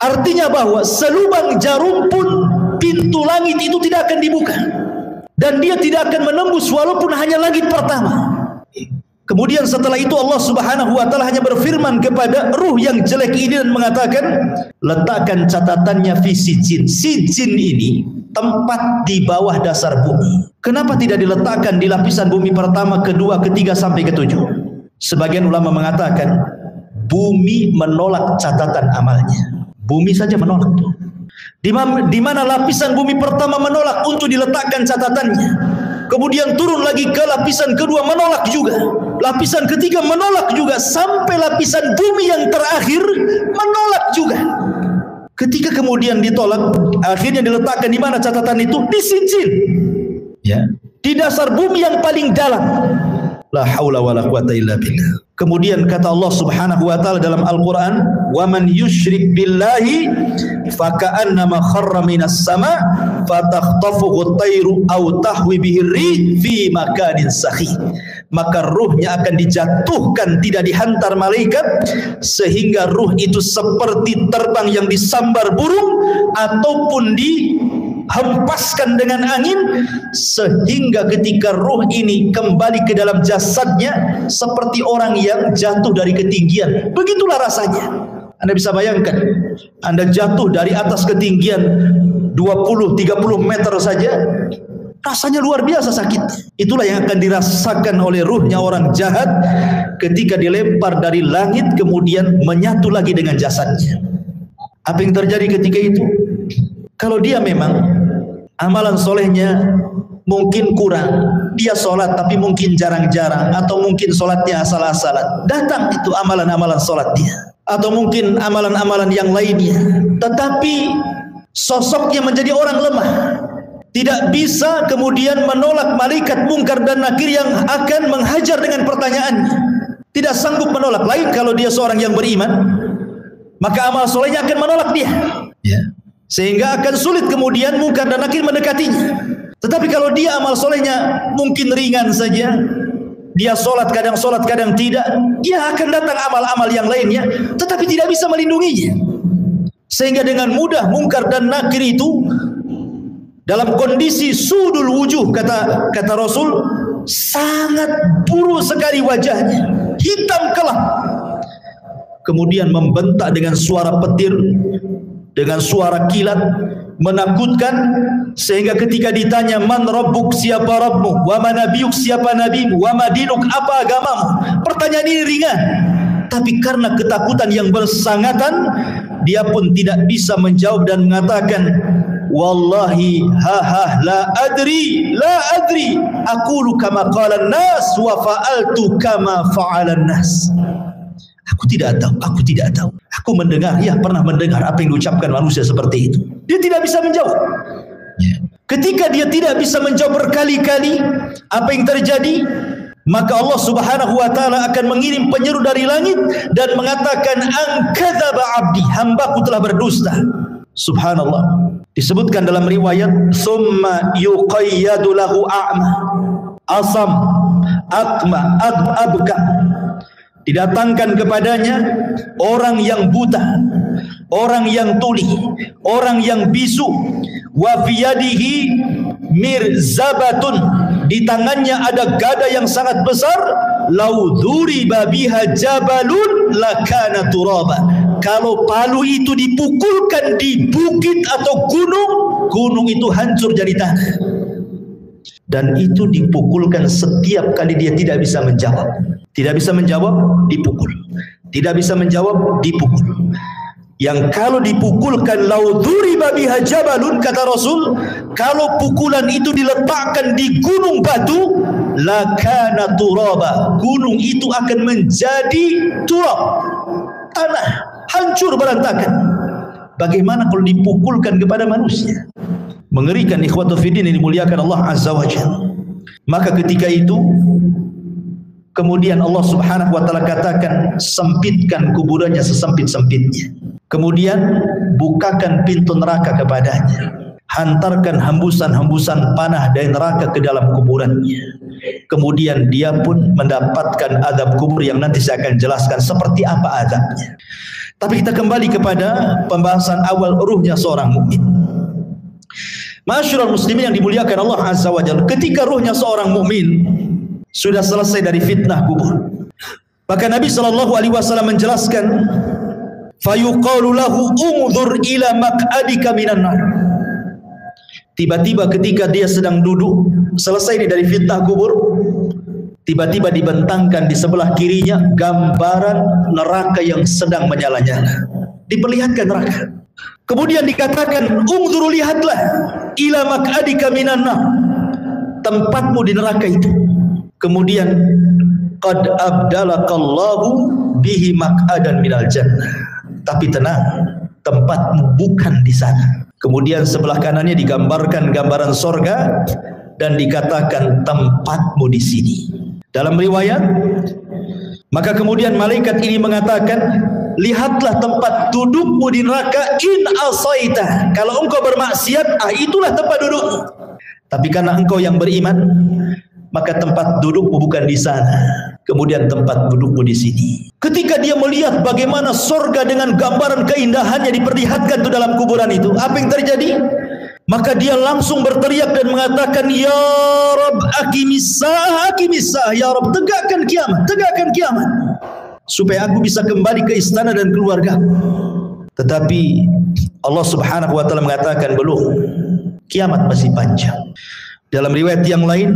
Artinya bahwa selubang jarum pun pintu langit itu tidak akan dibuka. Dan dia tidak akan menembus walaupun hanya langit pertama. Kemudian setelah itu Allah Subhanahu wa taala hanya berfirman kepada ruh yang jelek ini dan mengatakan, letakkan catatannya fi sijin. Sijin ini tempat di bawah dasar bumi. Kenapa tidak diletakkan di lapisan bumi pertama, kedua, ketiga sampai ketujuh? Sebagian ulama mengatakan bumi menolak catatan amalnya. Bumi saja menolak. Di mana lapisan bumi pertama menolak untuk diletakkan catatannya. Kemudian turun lagi ke lapisan kedua menolak juga. Lapisan ketiga menolak juga. Sampai lapisan bumi yang terakhir menolak juga. Ketika kemudian ditolak, akhirnya diletakkan di mana catatan itu? Di sijin. Ya. Di dasar bumi yang paling dalam. La haula wala quwata illa billah. Kemudian kata Allah Subhanahu wa taala dalam Al-Qur'an, "Wa man yusyrik billahi faka'annama kharra minas sama fatakhtafuhu at-tayru aw tahwi bihi ar-rih fi makanin sahih." Maka ruhnya akan dijatuhkan, tidak dihantar malaikat, sehingga ruh itu seperti terbang yang disambar burung ataupun dihempaskan dengan angin, sehingga ketika ruh ini kembali ke dalam jasadnya seperti orang yang jatuh dari ketinggian. Begitulah rasanya. Anda bisa bayangkan, Anda jatuh dari atas ketinggian 20-30 meter saja, rasanya luar biasa sakit. Itulah yang akan dirasakan oleh ruhnya orang jahat ketika dilempar dari langit kemudian menyatu lagi dengan jasadnya. Apa yang terjadi ketika itu? Kalau dia memang amalan solehnya mungkin kurang, dia sholat tapi mungkin jarang-jarang, atau mungkin sholatnya asal-asalan, datang itu amalan-amalan sholat dia, atau mungkin amalan-amalan yang lainnya, tetapi sosoknya menjadi orang lemah, tidak bisa kemudian menolak malaikat mungkar dan nakir yang akan menghajar dengan pertanyaannya, tidak sanggup menolak. Lain kalau dia seorang yang beriman, maka amal solehnya akan menolak dia, ya. Sehingga akan sulit kemudian mungkar dan nakir mendekatinya. Tetapi kalau dia amal solehnya mungkin ringan saja, dia sholat kadang tidak, dia akan datang amal-amal yang lainnya, tetapi tidak bisa melindunginya. Sehingga dengan mudah mungkar dan nakir itu dalam kondisi sudul wujuh, kata Rasul, sangat buruk sekali wajahnya, hitam kelam. Kemudian membentak dengan suara petir, dengan suara kilat, menakutkan, sehingga ketika ditanya man rabbuk, siapa Rabbmu, wa ma nabiyuk, siapa nabimu, wa ma dinuk, apa agamamu, pertanyaan ini ringan, tapi karena ketakutan yang bersangatan, dia pun tidak bisa menjawab dan mengatakan, wallahi la adri aqulu kama qala an-nas wa fa'altu kama fa'ala an-nas. Aku tidak tahu. Aku mendengar, ya pernah mendengar apa yang diucapkan manusia seperti itu. Dia tidak bisa menjawab. Ketika dia tidak bisa menjawab berkali-kali, apa yang terjadi? Maka Allah Subhanahu wa taala akan mengirim penyeru dari langit dan mengatakan, an kadzaba abdi, hambaku telah berdusta. Subhanallah. Disebutkan dalam riwayat, summa yuqayyadu lahu a'ma, asam, akma, abka. Didatangkan kepadanya orang yang buta, orang yang tuli, orang yang bisu, wa fi yadihi mirzabatun, di tangannya ada gada yang sangat besar, lau dhuriba biha jabalun lakana turaba, kalau palu itu dipukulkan di bukit atau gunung, gunung itu hancur jadi tanah. Dan itu dipukulkan setiap kali dia tidak bisa menjawab. Tidak bisa menjawab, dipukul. Tidak bisa menjawab, dipukul. Yang kalau dipukulkan lau dhuriba biha jabalun, kata Rasul, kalau pukulan itu diletakkan di gunung batu, lakana turaba, gunung itu akan menjadi turab, tanah, hancur berantakan. Bagaimana kalau dipukulkan kepada manusia? Mengerikan, ikhwatu fiddin yang dimuliakan Allah Azza wa Jalla. Maka ketika itu kemudian Allah Subhanahu wa taala katakan, sempitkan kuburannya sesempit-sempitnya. Kemudian bukakan pintu neraka kepadanya. Hantarkan hembusan-hembusan panah dari neraka ke dalam kuburannya. Kemudian dia pun mendapatkan azab kubur yang nanti saya akan jelaskan seperti apa azabnya. Tapi kita kembali kepada pembahasan awal ruhnya seorang mukmin. Ma'asyiral muslimin yang dimuliakan Allah Azza wa Jalla, ketika ruhnya seorang mukmin sudah selesai dari fitnah kubur, maka Nabi SAW menjelaskan, fayuqalu lahu unzur ila maq'adika minan nar. Tiba-tiba ketika dia sedang duduk selesai dari fitnah kubur, tiba-tiba dibentangkan di sebelah kirinya gambaran neraka yang sedang menyala-nyala, diperlihatkan neraka. Kemudian dikatakan, unzur, lihatlah, ila maq'adika minan nar, tempatmu di neraka itu. Kemudian qad abdalakallahu bihi maq'adan minal jannah, tapi tenang, tempatmu bukan di sana. Kemudian sebelah kanannya digambarkan gambaran sorga dan dikatakan tempatmu di sini. Dalam riwayat, maka kemudian malaikat ini mengatakan, lihatlah tempat dudukmu di neraka, in asaita, kalau engkau bermaksiat, itulah tempat dudukmu. Tapi karena engkau yang beriman, maka tempat dudukmu bukan di sana. Kemudian tempat dudukmu di sini. Ketika dia melihat bagaimana sorga dengan gambaran keindahannya diperlihatkan itu dalam kuburan itu, apa yang terjadi? Maka dia langsung berteriak dan mengatakan, ya Rabb, aqimissaah, aqimissaah, ya Rabb, tegakkan kiamat, supaya aku bisa kembali ke istana dan keluarga. Tetapi Allah Subhanahu wa taala mengatakan, belum, kiamat masih panjang. Dalam riwayat yang lain,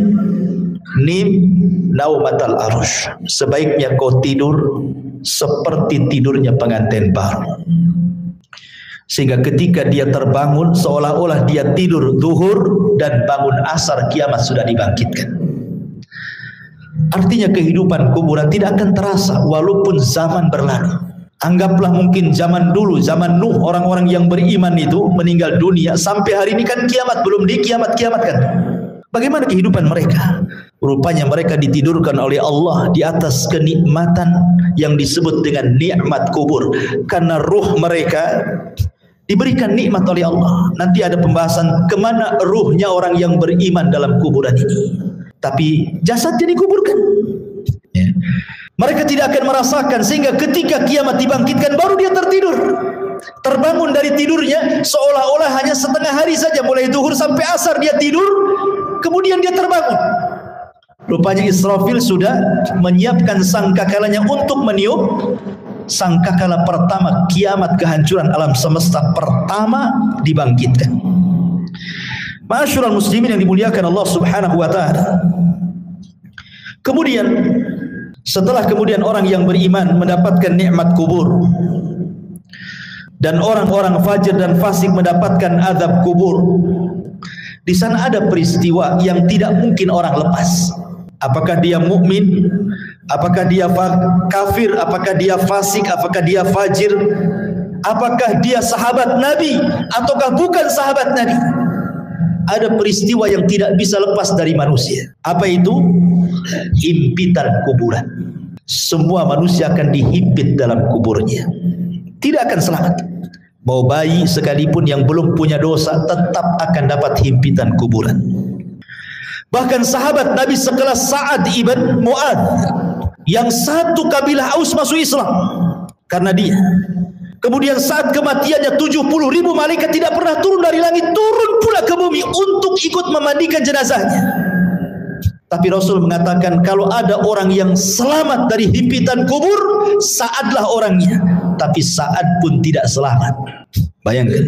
nim naumatal arus, sebaiknya kau tidur seperti tidurnya pengantin baru. Sehingga ketika dia terbangun, seolah-olah dia tidur zuhur dan bangun asar, kiamat sudah dibangkitkan. Artinya kehidupan kuburan tidak akan terasa walaupun zaman berlalu. Anggaplah mungkin zaman dulu, zaman Nuh, orang-orang yang beriman itu meninggal dunia, sampai hari ini kan kiamat belum dikiamat-kiamatkan. Bagaimana kehidupan mereka? Rupanya mereka ditidurkan oleh Allah di atas kenikmatan yang disebut dengan nikmat kubur, karena ruh mereka diberikan nikmat oleh Allah. Nanti ada pembahasan kemana ruhnya orang yang beriman dalam kuburan ini. Tapi jasadnya dikuburkan. Ya. Mereka tidak akan merasakan, sehingga ketika kiamat dibangkitkan baru dia tertidur. Terbangun dari tidurnya seolah-olah hanya setengah hari saja, mulai zuhur sampai asar dia tidur, kemudian dia terbangun. Rupanya Israfil sudah menyiapkan sangkakalanya untuk meniup sangkakala pertama kiamat, kehancuran alam semesta pertama dibangkitkan. Ma'asyiral muslimin yang dimuliakan Allah Subhanahu wa taala. Kemudian setelah kemudian orang yang beriman mendapatkan nikmat kubur dan orang-orang fajir dan fasik mendapatkan azab kubur, di sana ada peristiwa yang tidak mungkin orang lepas. Apakah dia mukmin, apakah dia kafir, apakah dia fasik, apakah dia fajir, apakah dia sahabat Nabi ataukah bukan sahabat Nabi, ada peristiwa yang tidak bisa lepas dari manusia. Apa itu? Himpitan kuburan. Semua manusia akan dihimpit dalam kuburnya, tidak akan selamat. Mau bayi sekalipun yang belum punya dosa tetap akan dapat himpitan kuburan. Bahkan sahabat Nabi sekelas Sa'ad ibn Mu'adz, yang satu kabilah Aus masuk Islam karena dia. Kemudian saat kematiannya 70.000 malaikat tidak pernah turun dari langit, turun pula ke bumi untuk ikut memandikan jenazahnya. Tapi Rasul mengatakan kalau ada orang yang selamat dari himpitan kubur, Sa'adlah orangnya. Tapi Sa'ad pun tidak selamat. Bayangkan,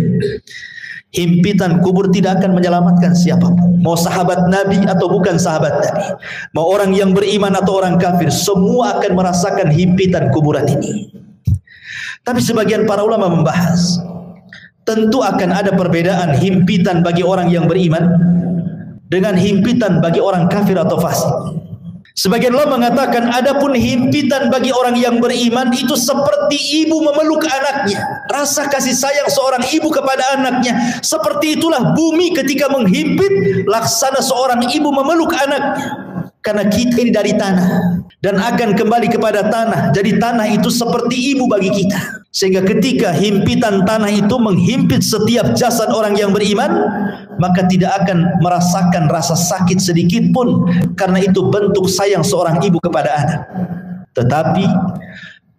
himpitan kubur tidak akan menyelamatkan siapapun, mau sahabat Nabi atau bukan sahabat Nabi, mau orang yang beriman atau orang kafir, semua akan merasakan himpitan kuburan ini. Tapi sebagian para ulama membahas, tentu akan ada perbedaan himpitan bagi orang yang beriman dengan himpitan bagi orang kafir atau fasik. Sebagian ulama mengatakan adapun himpitan bagi orang yang beriman itu seperti ibu memeluk anaknya. Rasa kasih sayang seorang ibu kepada anaknya, seperti itulah bumi ketika menghimpit, laksana seorang ibu memeluk anaknya. Karena kita ini dari tanah dan akan kembali kepada tanah. Jadi tanah itu seperti ibu bagi kita. Sehingga ketika himpitan tanah itu menghimpit setiap jasad orang yang beriman, maka tidak akan merasakan rasa sakit sedikit pun, karena itu bentuk sayang seorang ibu kepada anak. Tetapi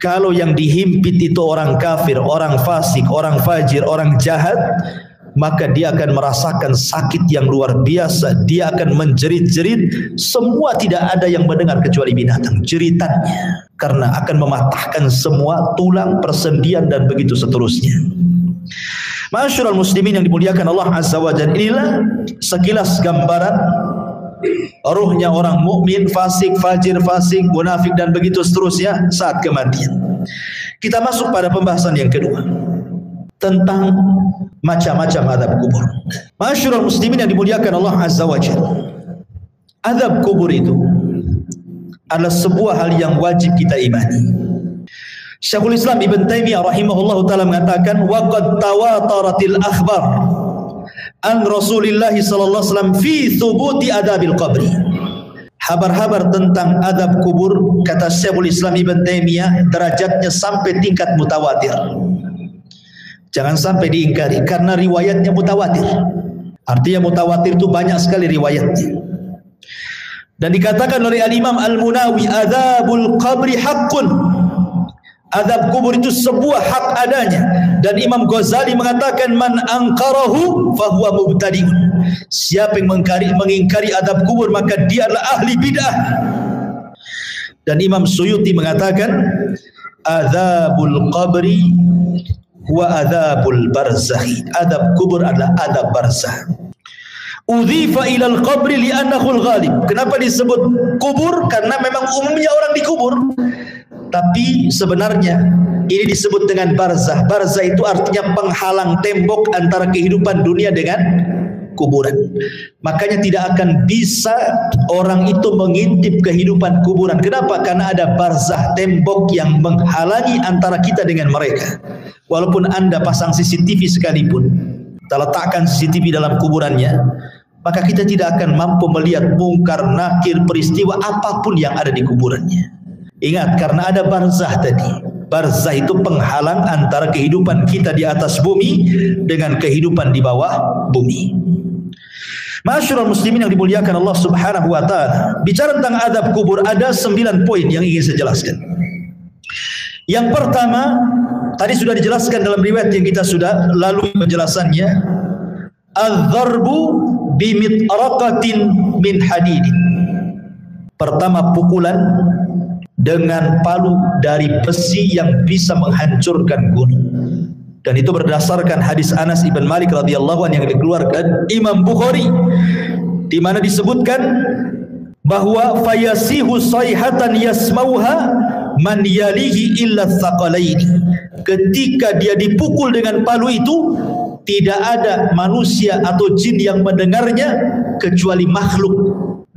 kalau yang dihimpit itu orang kafir, orang fasik, orang fajir, orang jahat, maka dia akan merasakan sakit yang luar biasa. Dia akan menjerit-jerit. Semua tidak ada yang mendengar kecuali binatang jeritannya, karena akan mematahkan semua tulang, persendian dan begitu seterusnya. Ma'asyiral muslimin yang dimuliakan Allah Azza wa Jalla, inilah sekilas gambaran ruhnya orang mukmin, fasik, fajir, fasik, munafik dan begitu seterusnya saat kematian. Kita masuk pada pembahasan yang kedua tentang macam-macam azab kubur. Ma'asyiral muslimin yang dimuliakan Allah Azza wa Jalla, azab kubur itu adalah sebuah hal yang wajib kita imani. Syekhul Islam Ibn Taimiyah rahimahullah ta'ala mengatakan, wa qad tawataratil akhbar an Rasulillah sallallahu alaihi wasallam fi thubuti adabil qabri. Habar-habar tentang adab kubur, kata Syekhul Islam Ibn Taimiyah, derajatnya sampai tingkat mutawatir. Jangan sampai diingkari, karena riwayatnya mutawatir. Artinya mutawatir itu banyak sekali riwayatnya. Dan dikatakan oleh Al-Imam Al-Munawi, adabul qabri haqqun. Azab kubur itu sebuah hak adanya. Dan Imam Ghazali mengatakan, man angkarahu fahuwa mubtadi'un. Siapa yang mengingkari azab kubur, maka dia adalah ahli bid'ah. Dan Imam Suyuti mengatakan, azabul qabri huwa azabul barzakhi. Azab kubur adalah azab barzakh. Udhifa ilal qabri li'annahu al-ghalib. Kenapa disebut kubur? Karena memang umumnya orang dikubur. Tapi sebenarnya ini disebut dengan barzah. Barzah itu artinya penghalang tembok antara kehidupan dunia dengan kuburan. Makanya tidak akan bisa orang itu mengintip kehidupan kuburan. Kenapa? Karena ada barzah, tembok yang menghalangi antara kita dengan mereka. Walaupun Anda pasang CCTV sekalipun, kita letakkan CCTV dalam kuburannya, maka kita tidak akan mampu melihat mungkar, nakir, peristiwa apapun yang ada di kuburannya. Ingat, karena ada barzah tadi. Barzah itu penghalang antara kehidupan kita di atas bumi dengan kehidupan di bawah bumi. Ma'asyiral muslimin yang dimuliakan Allah Subhanahu wa taala, bicara tentang adab kubur ada 9 poin yang ingin saya jelaskan. Yang pertama, tadi sudah dijelaskan dalam riwayat yang kita sudah lalui penjelasannya. Az-zarbu bimit'raqatin min hadidin. Pertama, pukulan dengan palu dari besi yang bisa menghancurkan gunung. Dan itu berdasarkan hadis Anas ibn Malik radhiyallahu anhu yang dikeluarkan Imam Bukhari, di mana disebutkan bahwa fayasihu sayhatan yasmauha man yalihi illa tsaqalaini. Ketika dia dipukul dengan palu itu, tidak ada manusia atau jin yang mendengarnya kecuali makhluk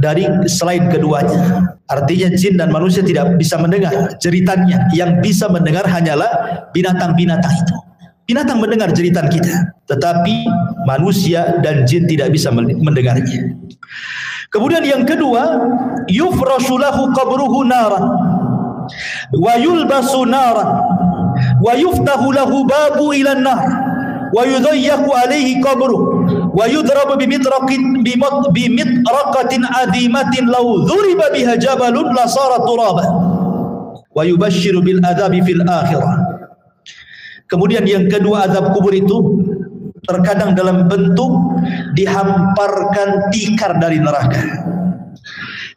dari selain keduanya. Artinya jin dan manusia tidak bisa mendengar jeritannya. Yang bisa mendengar hanyalah binatang-binatang itu. Binatang mendengar jeritan kita, tetapi manusia dan jin tidak bisa mendengarnya. Kemudian yang kedua, yufrashu lahu qabruhu naran wa yulbasu naran wa yuftahu lahu babu ila nar wa yudayyaku alaihi qabruhu wa yudrabu bimit'raqatin azimatin law dhuriba biha jabalun la sara turaban wa yubashshiru bil adhabi fil akhirah. Kemudian yang kedua, azab kubur itu terkadang dalam bentuk dihamparkan tikar dari neraka,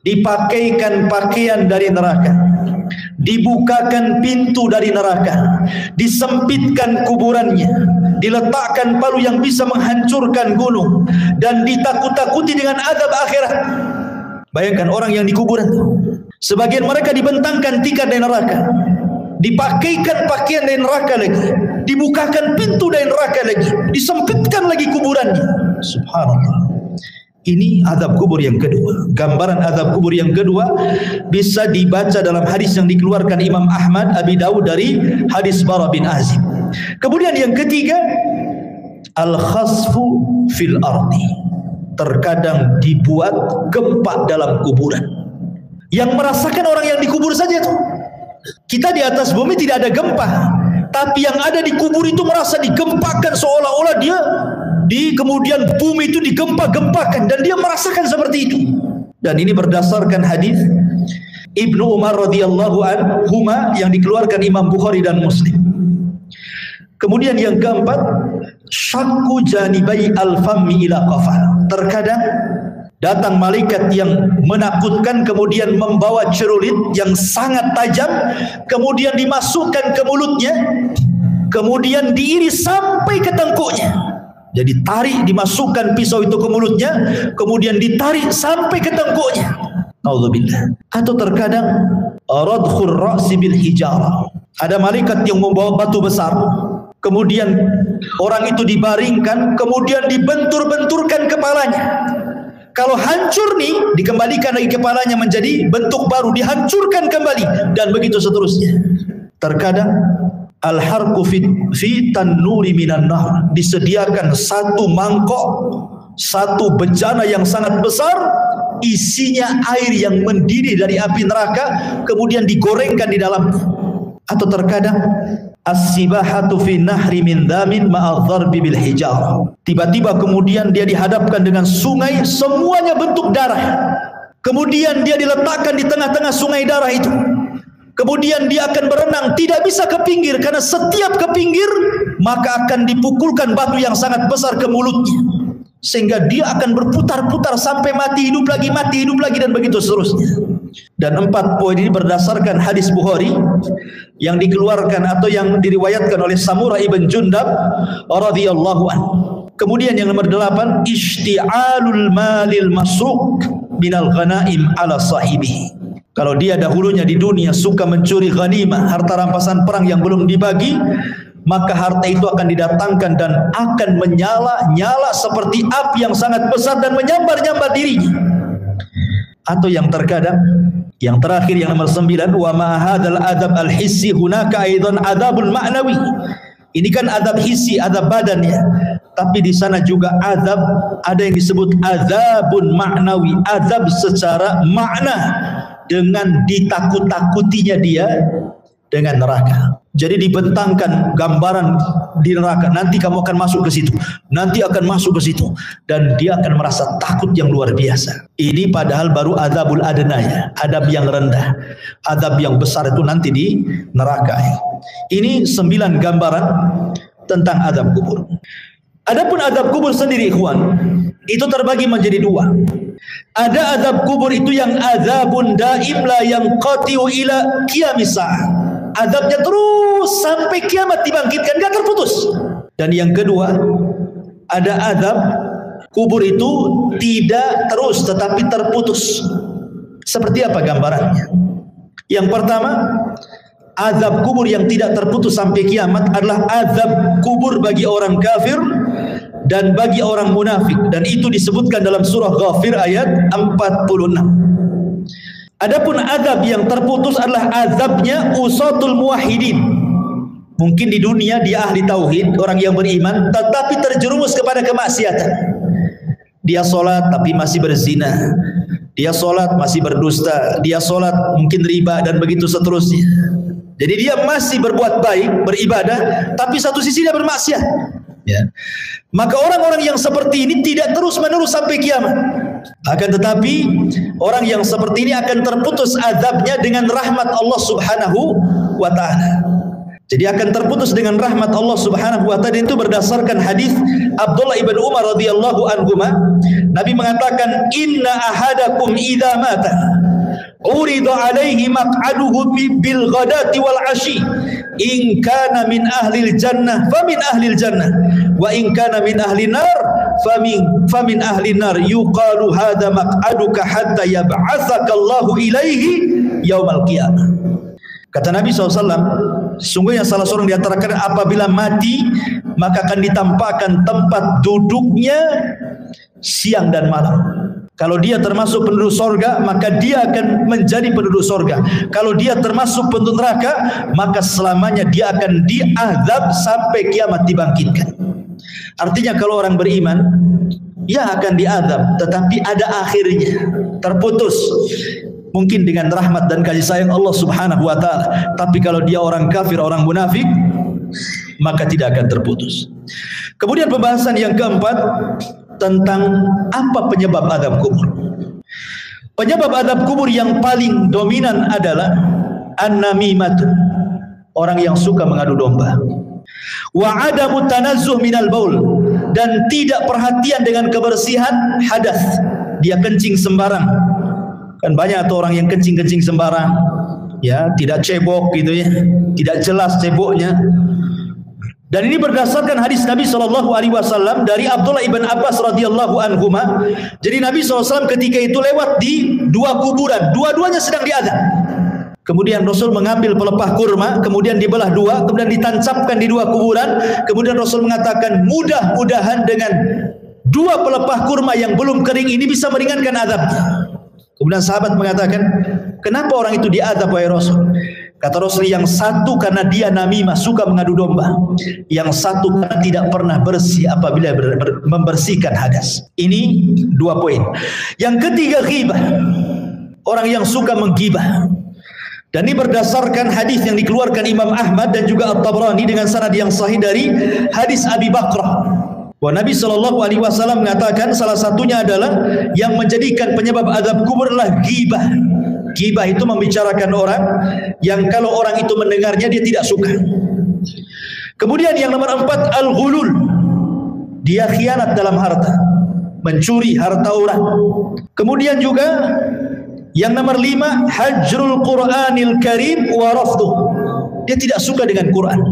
dipakaikan pakaian dari neraka, dibukakan pintu dari neraka, disempitkan kuburannya, diletakkan palu yang bisa menghancurkan gunung, dan ditakut-takuti dengan azab akhirat. Bayangkan orang yang di kuburan, sebagian mereka dibentangkan tikar dari neraka, dipakaikan pakaian dari neraka lagi, dibukakan pintu dari neraka lagi, disempitkan lagi kuburannya. Subhanallah. Ini azab kubur yang kedua. Gambaran azab kubur yang kedua bisa dibaca dalam hadis yang dikeluarkan Imam Ahmad, Abi Dawud dari hadis Bara bin Azib. Kemudian yang ketiga, al-khasfu fil ardi. Terkadang dibuat gempa dalam kuburan. Yang merasakan orang yang dikubur saja itu. Kita di atas bumi tidak ada gempa, tapi yang ada di kubur itu merasa digempakan, seolah-olah dia kemudian bumi itu digempa-gempakan, dan dia merasakan seperti itu. Dan ini berdasarkan hadis Ibnu Umar radhiyallahu anhuma yang dikeluarkan Imam Bukhari dan Muslim. Kemudian yang keempat, syakku janibai al-fammi ila qafal. Terkadang datang malaikat yang menakutkan, kemudian membawa cerulit yang sangat tajam, kemudian dimasukkan ke mulutnya, kemudian diiris sampai ke tengkuknya. Jadi tarik, dimasukkan pisau itu ke mulutnya, kemudian ditarik sampai ke tengkuknya. Nauzubillah. Atau terkadang radkhur ra'si bil hijarah. Ada malaikat yang membawa batu besar, kemudian orang itu dibaringkan, kemudian dibentur-benturkan kepalanya. Kalau hancur nih, dikembalikan lagi kepalanya menjadi bentuk baru, dihancurkan kembali, dan begitu seterusnya. Terkadang al-harqu fi tannuri minan nar, disediakan satu mangkok, satu bejana yang sangat besar, isinya air yang mendidih dari api neraka, kemudian digorengkan di dalam. Atau terkadang as-sibahatu fi nahri min damin ma'adh-dharbi bil hijarah. Tiba-tiba kemudian dia dihadapkan dengan sungai, semuanya bentuk darah. Kemudian dia diletakkan di tengah-tengah sungai darah itu. Kemudian dia akan berenang, tidak bisa ke pinggir, karena setiap ke pinggir maka akan dipukulkan batu yang sangat besar ke mulutnya, sehingga dia akan berputar-putar sampai mati hidup lagi, dan begitu seterusnya. Dan 4 poin ini berdasarkan hadis Bukhari yang dikeluarkan atau yang diriwayatkan oleh Samurah ibn Jundab radhiyallahu anhu. Kemudian yang nomor 8, ishti'alul malil masruq minal ghanaim ala sahibihi. Kalau dia dahulunya di dunia suka mencuri ghanimah, harta rampasan perang yang belum dibagi, maka harta itu akan didatangkan dan akan menyala-nyala seperti api yang sangat besar dan menyambar-nyambar dirinya. Atau yang terkadang, yang terakhir yang nomor 9, wa ma hadzal adzab al-hissi hunaka aidan adzabul ma'nawi. Ini kan azab hissi, azab badan ya. Tapi di sana juga azab, ada yang disebut azabun ma'nawi, azab secara makna, dengan ditakut-takutinya dia dengan neraka. Jadi dibentangkan gambaran di neraka, nanti kamu akan masuk ke situ, nanti akan masuk ke situ, dan dia akan merasa takut yang luar biasa. Ini padahal baru azabul adna ya, adab yang rendah. Azab yang besar itu nanti di neraka ya. Ini 9 gambaran tentang azab kubur. Adapun azab kubur sendiri ikhwan, itu terbagi menjadi 2. Ada azab kubur itu yang azabun daim la yanqati'u ila qiyamis sa'ah. Azabnya terus sampai kiamat dibangkitkan, enggak terputus. Dan yang kedua, ada azab kubur itu tidak terus tetapi terputus. Seperti apa gambarannya? Yang pertama, azab kubur yang tidak terputus sampai kiamat adalah azab kubur bagi orang kafir dan bagi orang munafik, dan itu disebutkan dalam surah Ghafir ayat 46. Adapun azab yang terputus adalah azabnya usatul muwahhidin. Mungkin di dunia dia ahli tauhid, orang yang beriman, tetapi terjerumus kepada kemaksiatan. Dia sholat tapi masih berzina, dia sholat masih berdusta, dia sholat mungkin riba, dan begitu seterusnya. Jadi dia masih berbuat baik, beribadah, tapi satu sisi dia bermaksiat ya. Maka orang-orang yang seperti ini tidak terus-menerus sampai kiamat. Akan tetapi orang yang seperti ini akan terputus azabnya dengan rahmat Allah Subhanahu wa ta'ala. Jadi akan terputus dengan rahmat Allah Subhanahu wa taala. Itu berdasarkan hadis Abdullah ibn Umar radhiyallahu anhuma. Nabi mengatakan, "Inna ahadakum idza mata urida alaihi maq'aduhu bil ghadati wal 'ashi. In kana min ahlil jannah famin ahlil jannah wa in kana min ahlin nar famin ahlin nar. Yuqalu hadza maq'aduka hatta yab'atsaka Allahu ilaihi yaumal qiyamah." Kata Nabi SAW, sungguhnya salah seorang di antara kalian apabila mati, maka akan ditampakkan tempat duduknya siang dan malam. Kalau dia termasuk penduduk sorga, maka dia akan menjadi penduduk sorga. Kalau dia termasuk penduduk neraka, maka selamanya dia akan diazab sampai kiamat dibangkitkan. Artinya kalau orang beriman, ya akan diazab, tetapi ada akhirnya, terputus. Mungkin dengan rahmat dan kasih sayang Allah Subhanahu wa taala. Tapi kalau dia orang kafir, orang munafik, maka tidak akan terputus. Kemudian pembahasan yang keempat tentang apa penyebab azab kubur. Penyebab azab kubur yang paling dominan adalah an-namimatu, orang yang suka mengadu domba. Wa adamu tanazzuh minal baul, dan tidak perhatian dengan kebersihan hadas. Dia kencing sembarang. Kan banyak tuh orang yang kencing-kencing sembarang, ya, tidak cebok gitu ya, tidak jelas ceboknya. Dan ini berdasarkan hadis Nabi SAW dari Abdullah ibn Abbas radhiyallahu anhuma. Jadi Nabi SAW ketika itu lewat di dua kuburan, dua-duanya sedang diazab. Kemudian Rasul mengambil pelepah kurma, kemudian dibelah dua, kemudian ditancapkan di dua kuburan. Kemudian Rasul mengatakan, mudah-mudahan dengan dua pelepah kurma yang belum kering ini bisa meringankan azabnya. Kemudian sahabat mengatakan, kenapa orang itu diazab wahai Rasul? Kata Rasul, yang satu karena dia namimah, suka mengadu domba. Yang satu karena tidak pernah bersih apabila membersihkan hadas. Ini dua poin. Yang ketiga, ghibah. Orang yang suka menggibah. Dan ini berdasarkan hadis yang dikeluarkan Imam Ahmad dan juga At-Tabrani dengan sanad yang sahih dari hadis Abi Bakrah. Wa Nabi SAW mengatakan salah satunya adalah yang menjadikan penyebab azab kubur adalah ghibah. Ghibah itu membicarakan orang yang kalau orang itu mendengarnya dia tidak suka. Kemudian yang nomor 4, al-ghulul. Dia khianat dalam harta, mencuri harta orang. Kemudian juga yang nomor 5, hajrul Qur'anil Karim wa rafduh. Dia tidak suka dengan Quran.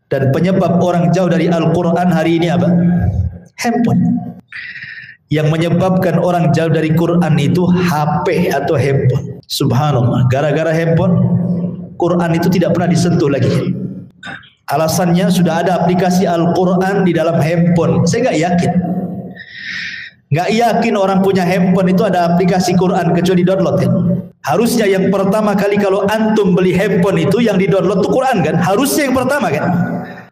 Dan penyebab orang jauh dari Al-Quran hari ini apa? Handphone. Yang menyebabkan orang jauh dari Quran itu HP atau handphone. Subhanallah, gara-gara handphone, Quran itu tidak pernah disentuh lagi. Alasannya sudah ada aplikasi Al-Quran di dalam handphone. Saya nggak yakin. Nggak yakin orang punya handphone itu ada aplikasi Quran kecuali download kan? Harusnya yang pertama kali kalau antum beli handphone itu yang di download itu Quran kan? Harusnya yang pertama kan?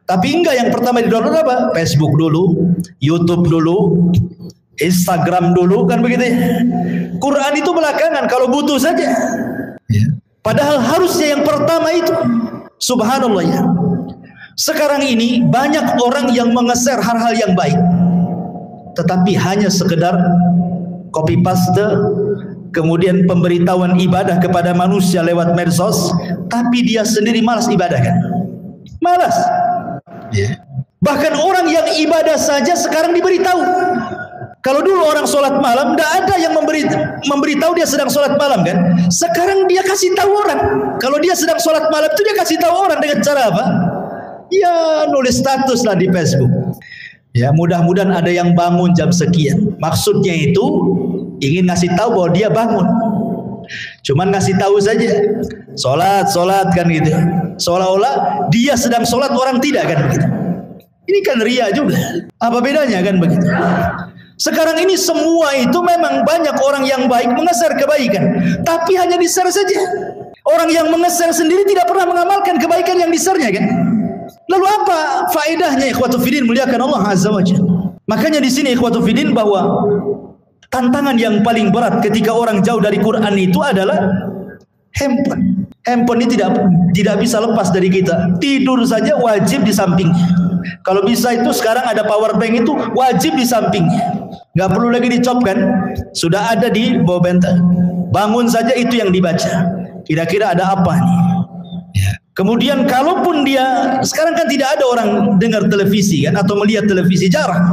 Tapi enggak, yang pertama di download apa? Facebook dulu, YouTube dulu, Instagram dulu, kan begitu ya? Quran itu belakangan kalau butuh saja. Padahal harusnya yang pertama itu. Subhanallah ya. Sekarang ini banyak orang yang mengeser hal-hal yang baik, tetapi hanya sekedar copy paste, kemudian pemberitahuan ibadah kepada manusia lewat medsos, tapi dia sendiri malas ibadah kan? Malas. Bahkan orang yang ibadah saja sekarang diberitahu. Kalau dulu orang sholat malam, tidak ada yang memberitahu dia sedang sholat malam kan? Sekarang dia kasih tahu orang. Kalau dia sedang sholat malam itu dia kasih tahu orang dengan cara apa? Ya nulis status lah di Facebook. Ya mudah-mudahan ada yang bangun jam sekian. Maksudnya itu ingin ngasih tahu bahwa dia bangun. Cuman ngasih tahu saja. Sholat kan gitu. Seolah-olah dia sedang sholat, orang tidak kan begitu. Ini kan ria juga. Apa bedanya kan begitu? Sekarang ini semua itu memang banyak orang yang baik mengeser kebaikan, tapi hanya di-share saja. Orang yang mengeser sendiri tidak pernah mengamalkan kebaikan yang di-share-nya kan? Lalu apa faedahnya ikhwatu fiddin muliakan Allah Azza wa Jalla? Makanya di sini ikhwatu fiddin bahwa tantangan yang paling berat ketika orang jauh dari Quran itu adalah handphone. Handphone ini tidak bisa lepas dari kita. Tidur saja wajib di sampingnya. Kalau bisa itu sekarang ada power bank itu wajib di sampingnya. Nggak perlu lagi dicopkan, sudah ada di bawah bantal. Bangun saja itu yang dibaca. Kira-kira ada apa nih? Ya. Kemudian kalaupun dia, sekarang kan tidak ada orang dengar televisi kan, atau melihat televisi, jarang.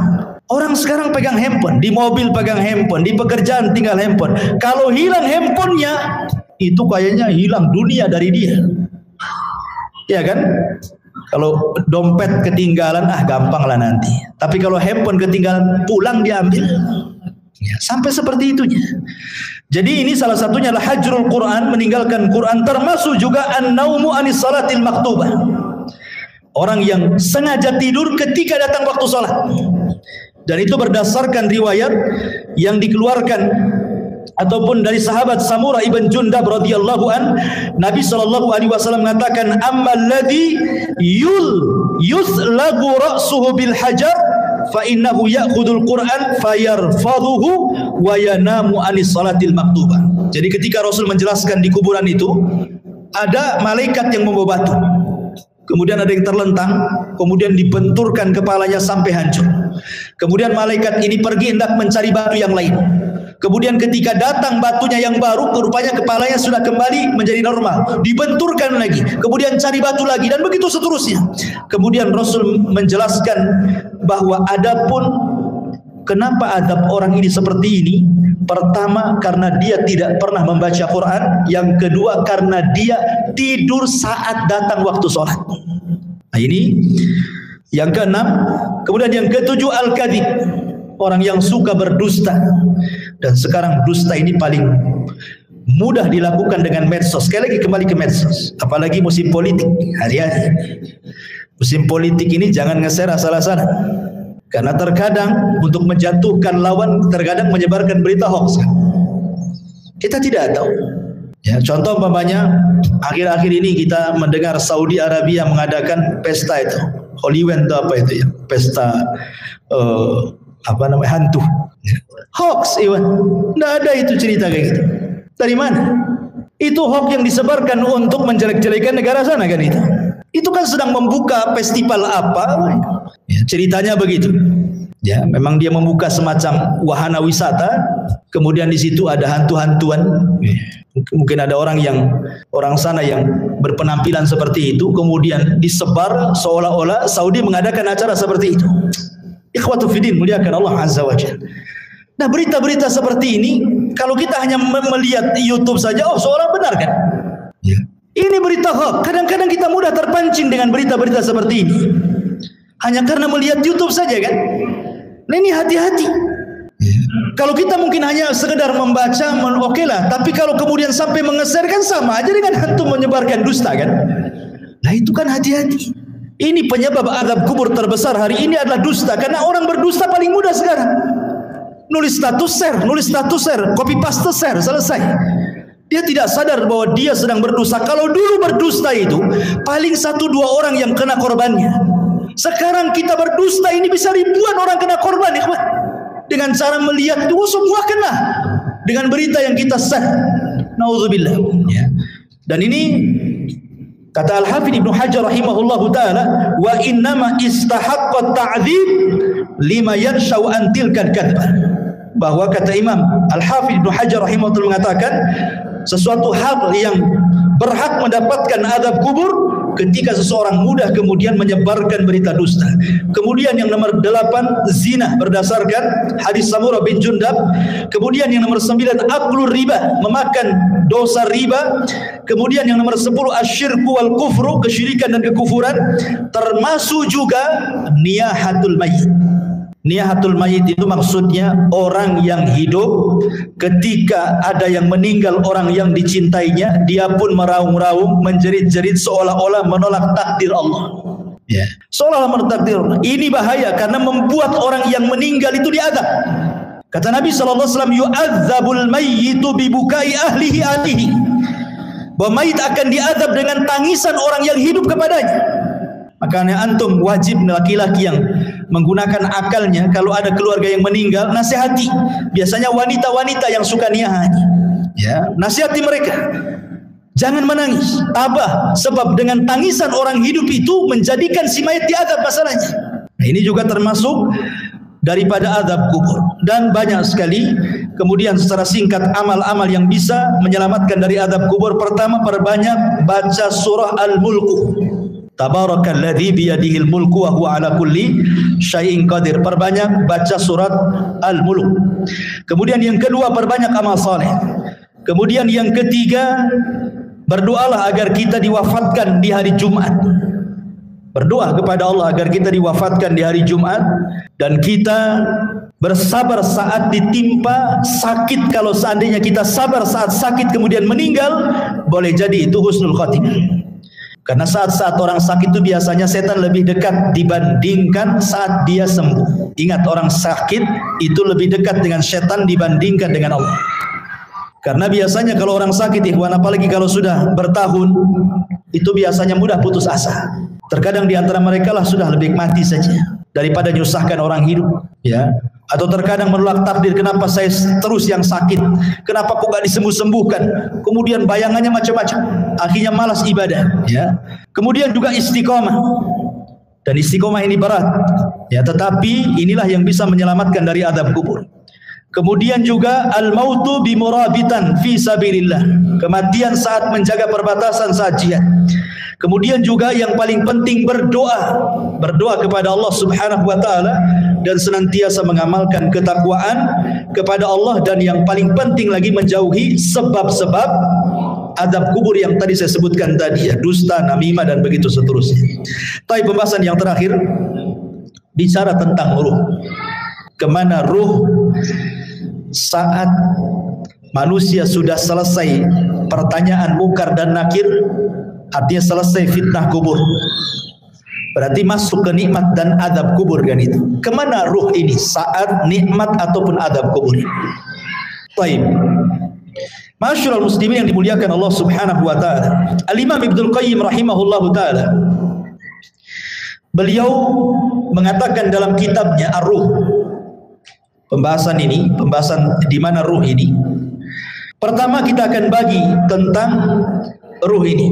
Orang sekarang pegang handphone, di mobil pegang handphone, di pekerjaan tinggal handphone. Kalau hilang handphonenya, itu kayaknya hilang dunia dari dia. Ya kan? Kalau dompet ketinggalan, gampang lah nanti. Tapi kalau handphone ketinggalan, pulang diambil. Ya, sampai seperti itunya. Jadi ini salah satunya adalah hajrul Quran, meninggalkan Quran, termasuk juga an-naumu anis salatil maktubah. Orang yang sengaja tidur ketika datang waktu salat. Dan itu berdasarkan riwayat yang dikeluarkan ataupun dari sahabat Samurah ibn Jundab radhiyallahu an, Nabi sallallahu alaihi wasallam mengatakan, ammal ladzi yuslagu ra'suhu bil hajar fa innahu ya'khudul Qur'an fayarfadhuhu wa yanamu anis salatil maktubah. Jadi ketika Rasul menjelaskan di kuburan itu ada malaikat yang membawa batu. Kemudian ada yang terlentang, kemudian dibenturkan kepalanya sampai hancur. Kemudian malaikat ini pergi hendak mencari batu yang lain. Kemudian ketika datang batunya yang baru, rupanya kepalanya sudah kembali menjadi normal. Dibenturkan lagi, kemudian cari batu lagi, dan begitu seterusnya. Kemudian Rasul menjelaskan bahwa adapun kenapa adab orang ini seperti ini, pertama karena dia tidak pernah membaca Quran, yang kedua karena dia tidur saat datang waktu sholat. Nah ini yang keenam. Kemudian yang ketujuh al-kadhib, orang yang suka berdusta. Dan sekarang dusta ini paling mudah dilakukan dengan medsos. Sekali lagi kembali ke medsos, apalagi musim politik hari-hari. Musim politik ini jangan nge-share asal-asalan, karena terkadang untuk menjatuhkan lawan, terkadang menyebarkan berita hoax. Kita tidak tahu. Ya, contoh umpamanya akhir-akhir ini kita mendengar Saudi Arabia mengadakan pesta itu, Hollywood atau apa itu ya, pesta hantu. Hoax, Iwan. Tidak ada itu cerita kayak gitu. Dari mana? Itu hoax yang disebarkan untuk menjelek-jelekan negara sana kan itu. Itu kan sedang membuka festival apa? Ya, ceritanya begitu. Ya, memang dia membuka semacam wahana wisata. Kemudian di situ ada hantu-hantuan. Mungkin ada orang sana yang berpenampilan seperti itu. Kemudian disebar seolah-olah Saudi mengadakan acara seperti itu. Ikhwatu fiddin, muliakan Allah Azza wa Jalla. Nah, berita-berita seperti ini, kalau kita hanya melihat YouTube saja, seolah benar kan? Ya. Ini berita hoax. Kadang-kadang kita mudah terpancing dengan berita-berita seperti ini, hanya karena melihat YouTube saja kan? Nah, ini hati-hati. Ya. Kalau kita mungkin hanya sekedar membaca, oke lah. Tapi kalau kemudian sampai mengeser kan sama aja dengan hantu menyebarkan dusta kan? Nah, itu kan hati-hati. Ini penyebab azab kubur terbesar hari ini adalah dusta. Karena orang berdusta paling mudah sekarang. Nulis status share, copy paste share, selesai. Dia tidak sadar bahwa dia sedang berdusta. Kalau dulu berdusta itu paling 1-2 orang yang kena korbannya. Sekarang kita berdusta ini bisa ribuan orang kena korban, ikhwan. Dengan cara melihat itu semua kena dengan berita yang kita share. Nauzubillah. Ya. Dan ini kata Al-Hafidz Ibnu Hajar rahimahullahu taala, wa innama istahaqqa ta'dzib lima yanshau an tilkal kadzbah. Bahwa kata Imam Al-Hafidz Ibnu Hajar rahimahullah mengatakan, sesuatu hal yang berhak mendapatkan azab kubur ketika seseorang mudah kemudian menyebarkan berita dusta. Kemudian yang nomor 8 zina berdasarkan hadis Samurah bin Jundab. Kemudian yang nomor 9 aklur riba, memakan dosa riba. Kemudian yang nomor 10 asyirku wal kufru, kesyirikan dan kekufuran, termasuk juga niyahatul mayyit. Niyahatul mayyit itu maksudnya orang yang hidup ketika ada yang meninggal, orang yang dicintainya, dia pun meraung-raung, menjerit-jerit seolah-olah menolak takdir Allah. Ya, seolah-olah menolak takdir Allah. Ini bahaya karena membuat orang yang meninggal itu diazab. Kata Nabi SAW, yu'adzabul mayyitu bibukai ahlihi. Bahwa mayit akan diazab dengan tangisan orang yang hidup kepadanya. Makanya antum wajib, laki-laki yang menggunakan akalnya, kalau ada keluarga yang meninggal, nasihati. Biasanya wanita-wanita yang suka niyah, ya, nasihati mereka. Jangan menangis, tabah, sebab dengan tangisan orang hidup itu menjadikan si mayat diazab masalahnya. Nah, ini juga termasuk daripada azab kubur. Dan banyak sekali Kemudian secara singkat amal-amal yang bisa menyelamatkan dari azab kubur. Pertama, perbanyak baca surah Al-Mulku. Tabarakalladzi biyadihil mulku wa huwa ala kulli syai'in qadir. Perbanyak baca surat Al-Mulk. Kemudian yang kedua, perbanyak amal saleh. Kemudian yang ketiga, berdoalah agar kita diwafatkan di hari Jumat. Berdoa kepada Allah agar kita diwafatkan di hari Jumat dan kita bersabar saat ditimpa sakit. Kalau seandainya kita sabar saat sakit kemudian meninggal, boleh jadi itu husnul khatimah. Karena saat-saat orang sakit itu biasanya setan lebih dekat dibandingkan saat dia sembuh. Ingat, orang sakit itu lebih dekat dengan setan dibandingkan dengan Allah. Karena biasanya kalau orang sakit, ikhwan, apalagi kalau sudah bertahun, itu biasanya mudah putus asa. Terkadang di antara mereka lah sudah lebih mati saja daripada nyusahkan orang hidup, ya. Atau terkadang menolak takdir, kenapa saya terus yang sakit, kenapa kok gak disembuh-sembuhkan. Kemudian bayangannya macam-macam, akhirnya malas ibadah, ya. Kemudian juga istiqomah, dan istiqomah ini berat, ya, tetapi inilah yang bisa menyelamatkan dari azab kubur. Kemudian juga al-mautu bimurabitan fi sabilillah, kematian saat menjaga perbatasan saat jihad. Kemudian juga yang paling penting berdoa kepada Allah Subhanahu wa taala dan senantiasa mengamalkan ketakwaan kepada Allah, dan yang paling penting lagi menjauhi sebab-sebab azab kubur yang tadi saya sebutkan tadi, ya, dusta, namimah dan begitu seterusnya. Tapi pembahasan yang terakhir bicara tentang ruh. Kemana ruh saat manusia sudah selesai pertanyaan mungkar dan nakir, artinya selesai fitnah kubur, berarti masuk ke nikmat dan azab kubur, kan itu. Kemana ruh ini saat nikmat ataupun azab kubur? Baik, masyaallah muslimin yang dimuliakan Allah Subhanahu wa taala. Al-Imam Ibnu Qayyim rahimahullahu taala, beliau mengatakan dalam kitabnya Ar-Ruh, pembahasan di mana ruh ini. Pertama kita akan bagi tentang ruh ini.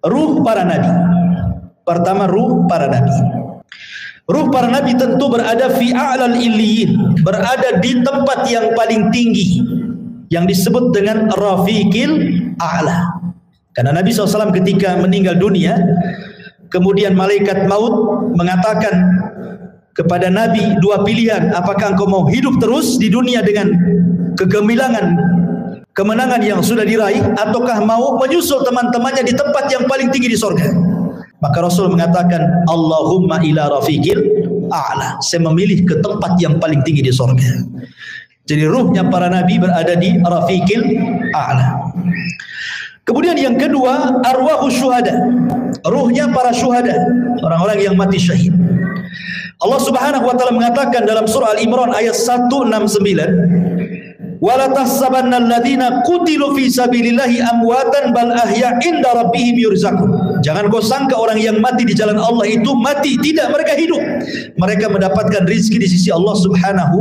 Ruh para nabi. Pertama, ruh para nabi. Ruh para nabi tentu berada fi a'lal illiyin, berada di tempat yang paling tinggi yang disebut dengan rafiqil a'la. Karena Nabi SAW ketika meninggal dunia, kemudian malaikat maut mengatakan kepada Nabi dua pilihan, apakah engkau mau hidup terus di dunia dengan kegemilangan kemenangan yang sudah diraih, ataukah mau menyusul teman-temannya di tempat yang paling tinggi di surga? Maka Rasul mengatakan, Allahumma ila rafiqil a'la, saya memilih ke tempat yang paling tinggi di surga. Jadi ruhnya para nabi berada di rafiqil a'la. Kemudian yang kedua, arwahus syuhada, ruhnya para syuhada, orang-orang yang mati syahid. Allah Subhanahu wa taala mengatakan dalam surah Al-Imran ayat 169, wala tahsabanna alladziina qutilu fi sabilillahi amwatan bal ahya' inda rabbihim yurzaqun. Jangan kau sangka orang yang mati di jalan Allah itu mati, tidak, mereka hidup. Mereka mendapatkan rezeki di sisi Allah Subhanahu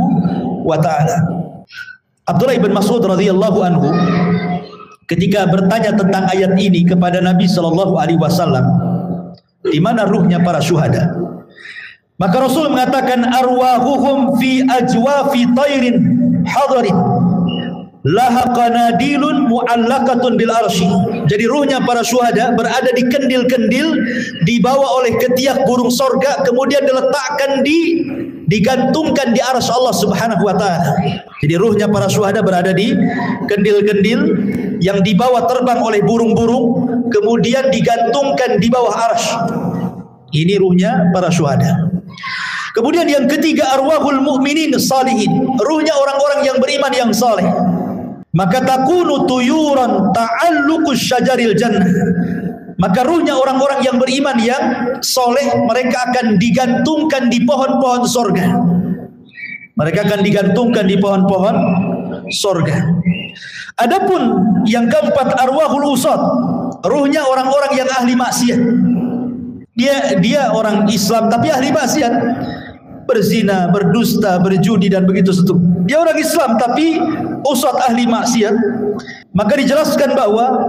wa taala. Abdullah bin Mas'ud radhiyallahu anhu ketika bertanya tentang ayat ini kepada Nabi sallallahu alaihi wasallam, di mana ruhnya para syuhada? Maka Rasul mengatakan, arwahuhum fi ajwafi tairin hadarin laha qanadilun mu'allaqatun bil arsy. Jadi ruhnya para syuhada berada di kendil-kendil, dibawa oleh ketiak burung sorga, kemudian diletakkan digantungkan di arsy Allah Subhanahu wa taala. Jadi ruhnya para syuhada berada di kendil-kendil yang dibawa terbang oleh burung-burung, kemudian digantungkan di bawah arsy. Ini ruhnya para syuhada. Kemudian yang ketiga, arwahul mu'minin salihin, ruhnya orang-orang yang beriman yang saleh. Maka takunu tuyuran ta'alluqus syajaril jannah, maka ruhnya orang-orang yang beriman yang soleh, mereka akan digantungkan di pohon-pohon sorga. Mereka akan digantungkan di pohon-pohon sorga. Adapun yang keempat, arwahul usad, ruhnya orang-orang yang ahli maksiat. Dia orang Islam tapi ahli maksiat, berzina, berdusta, berjudi dan begitu seterusnya. Dia orang Islam tapi usad ahli maksiat. Maka dijelaskan bahwa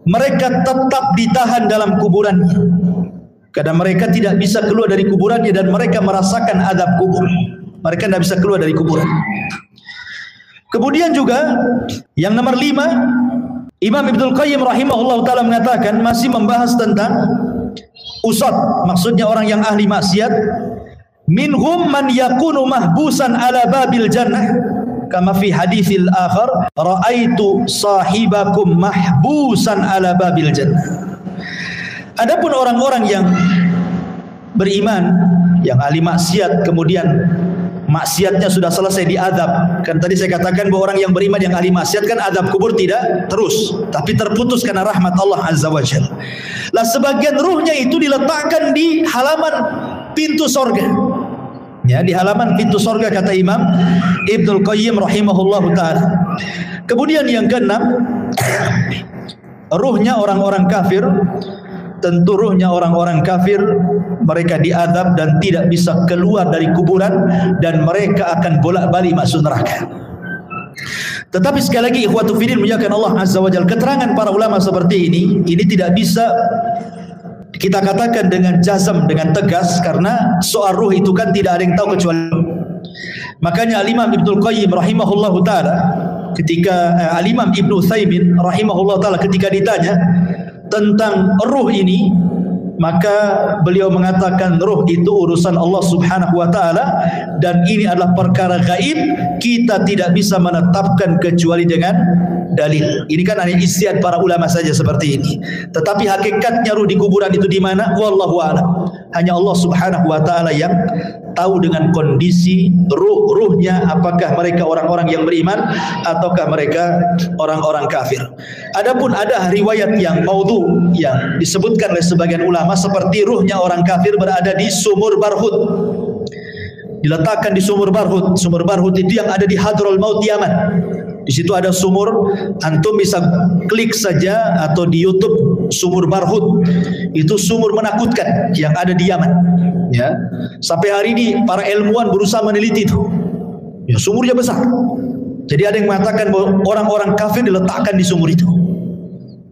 mereka tetap ditahan dalam kuburannya, karena mereka tidak bisa keluar dari kuburannya dan mereka merasakan azab kubur. Mereka tidak bisa keluar dari kuburan. Kemudian juga yang nomor 5, Imam Ibnul Qayyim rahimahullah ta'ala mengatakan, masih membahas tentang usad, maksudnya orang yang ahli maksiat. Minhum man yakunu mahbusan ala babil jannah kama fi haditsil akhar ra'aitu sahibakum mahbusan ala babil jannah. Adapun orang-orang yang beriman, yang ahli maksiat, kemudian maksiatnya sudah selesai diazab. Kan tadi saya katakan bahwa orang yang beriman yang ahli maksiat kan azab kubur tidak terus, tapi terputus karena rahmat Allah Azza wa Jalla. Lah sebagian ruhnya itu diletakkan di halaman pintu sorga. Ya, di halaman pintu sorga kata Imam Ibnul Qayyim rahimahullahu ta'ala. Kemudian yang keenam, ruhnya orang-orang kafir. Tentu ruhnya orang-orang kafir, mereka diazab dan tidak bisa keluar dari kuburan, dan mereka akan bolak-balik masuk neraka. Tetapi sekali lagi ikhwatu fillah muliakan Allah Azza wa Jalla, keterangan para ulama seperti ini tidak bisa kita katakan dengan jazam, dengan tegas, karena soal ruh itu kan tidak ada yang tahu kecuali Allah. Makanya Al-Imam Ibnul Qayyim rahimahullahu ta'ala ketika Al-Imam Ibnu Utsaimin rahimahullahu ta'ala ketika ditanya tentang ruh ini, maka beliau mengatakan ruh itu urusan Allah Subhanahu wa ta'ala, dan ini adalah perkara gaib, kita tidak bisa menetapkan kecuali dengan dalil. Ini kan hanya ijtihad para ulama saja seperti ini. Tetapi hakikatnya ruh di kuburan itu di mana? Wallahu a'lam. Hanya Allah Subhanahu wa ta'ala yang tahu dengan kondisi ruhnya, apakah mereka orang-orang yang beriman ataukah mereka orang-orang kafir. Adapun ada riwayat yang maudhu yang disebutkan oleh sebagian ulama seperti ruhnya orang kafir berada di sumur Barhut, diletakkan di sumur Barhut. Sumur Barhut itu yang ada di Hadrul Maut Yaman. Di situ ada sumur, antum bisa klik saja atau di YouTube sumur Barhut. Itu sumur menakutkan yang ada di Yaman. Ya, sampai hari ini para ilmuwan berusaha meneliti itu. Ya, sumurnya besar. Jadi ada yang mengatakan bahwa orang-orang kafir diletakkan di sumur itu.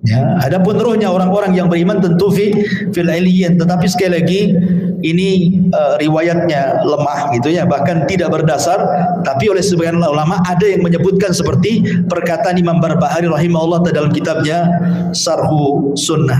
Ya, adapun ruhnya orang-orang yang beriman tentu fil iliyyin, tetapi sekali lagi ini riwayatnya lemah gitu ya, bahkan tidak berdasar. Tapi oleh sebagian ulama ada yang menyebutkan seperti perkataan Imam Barbahari rahimahullah dalam kitabnya Syarhu Sunnah.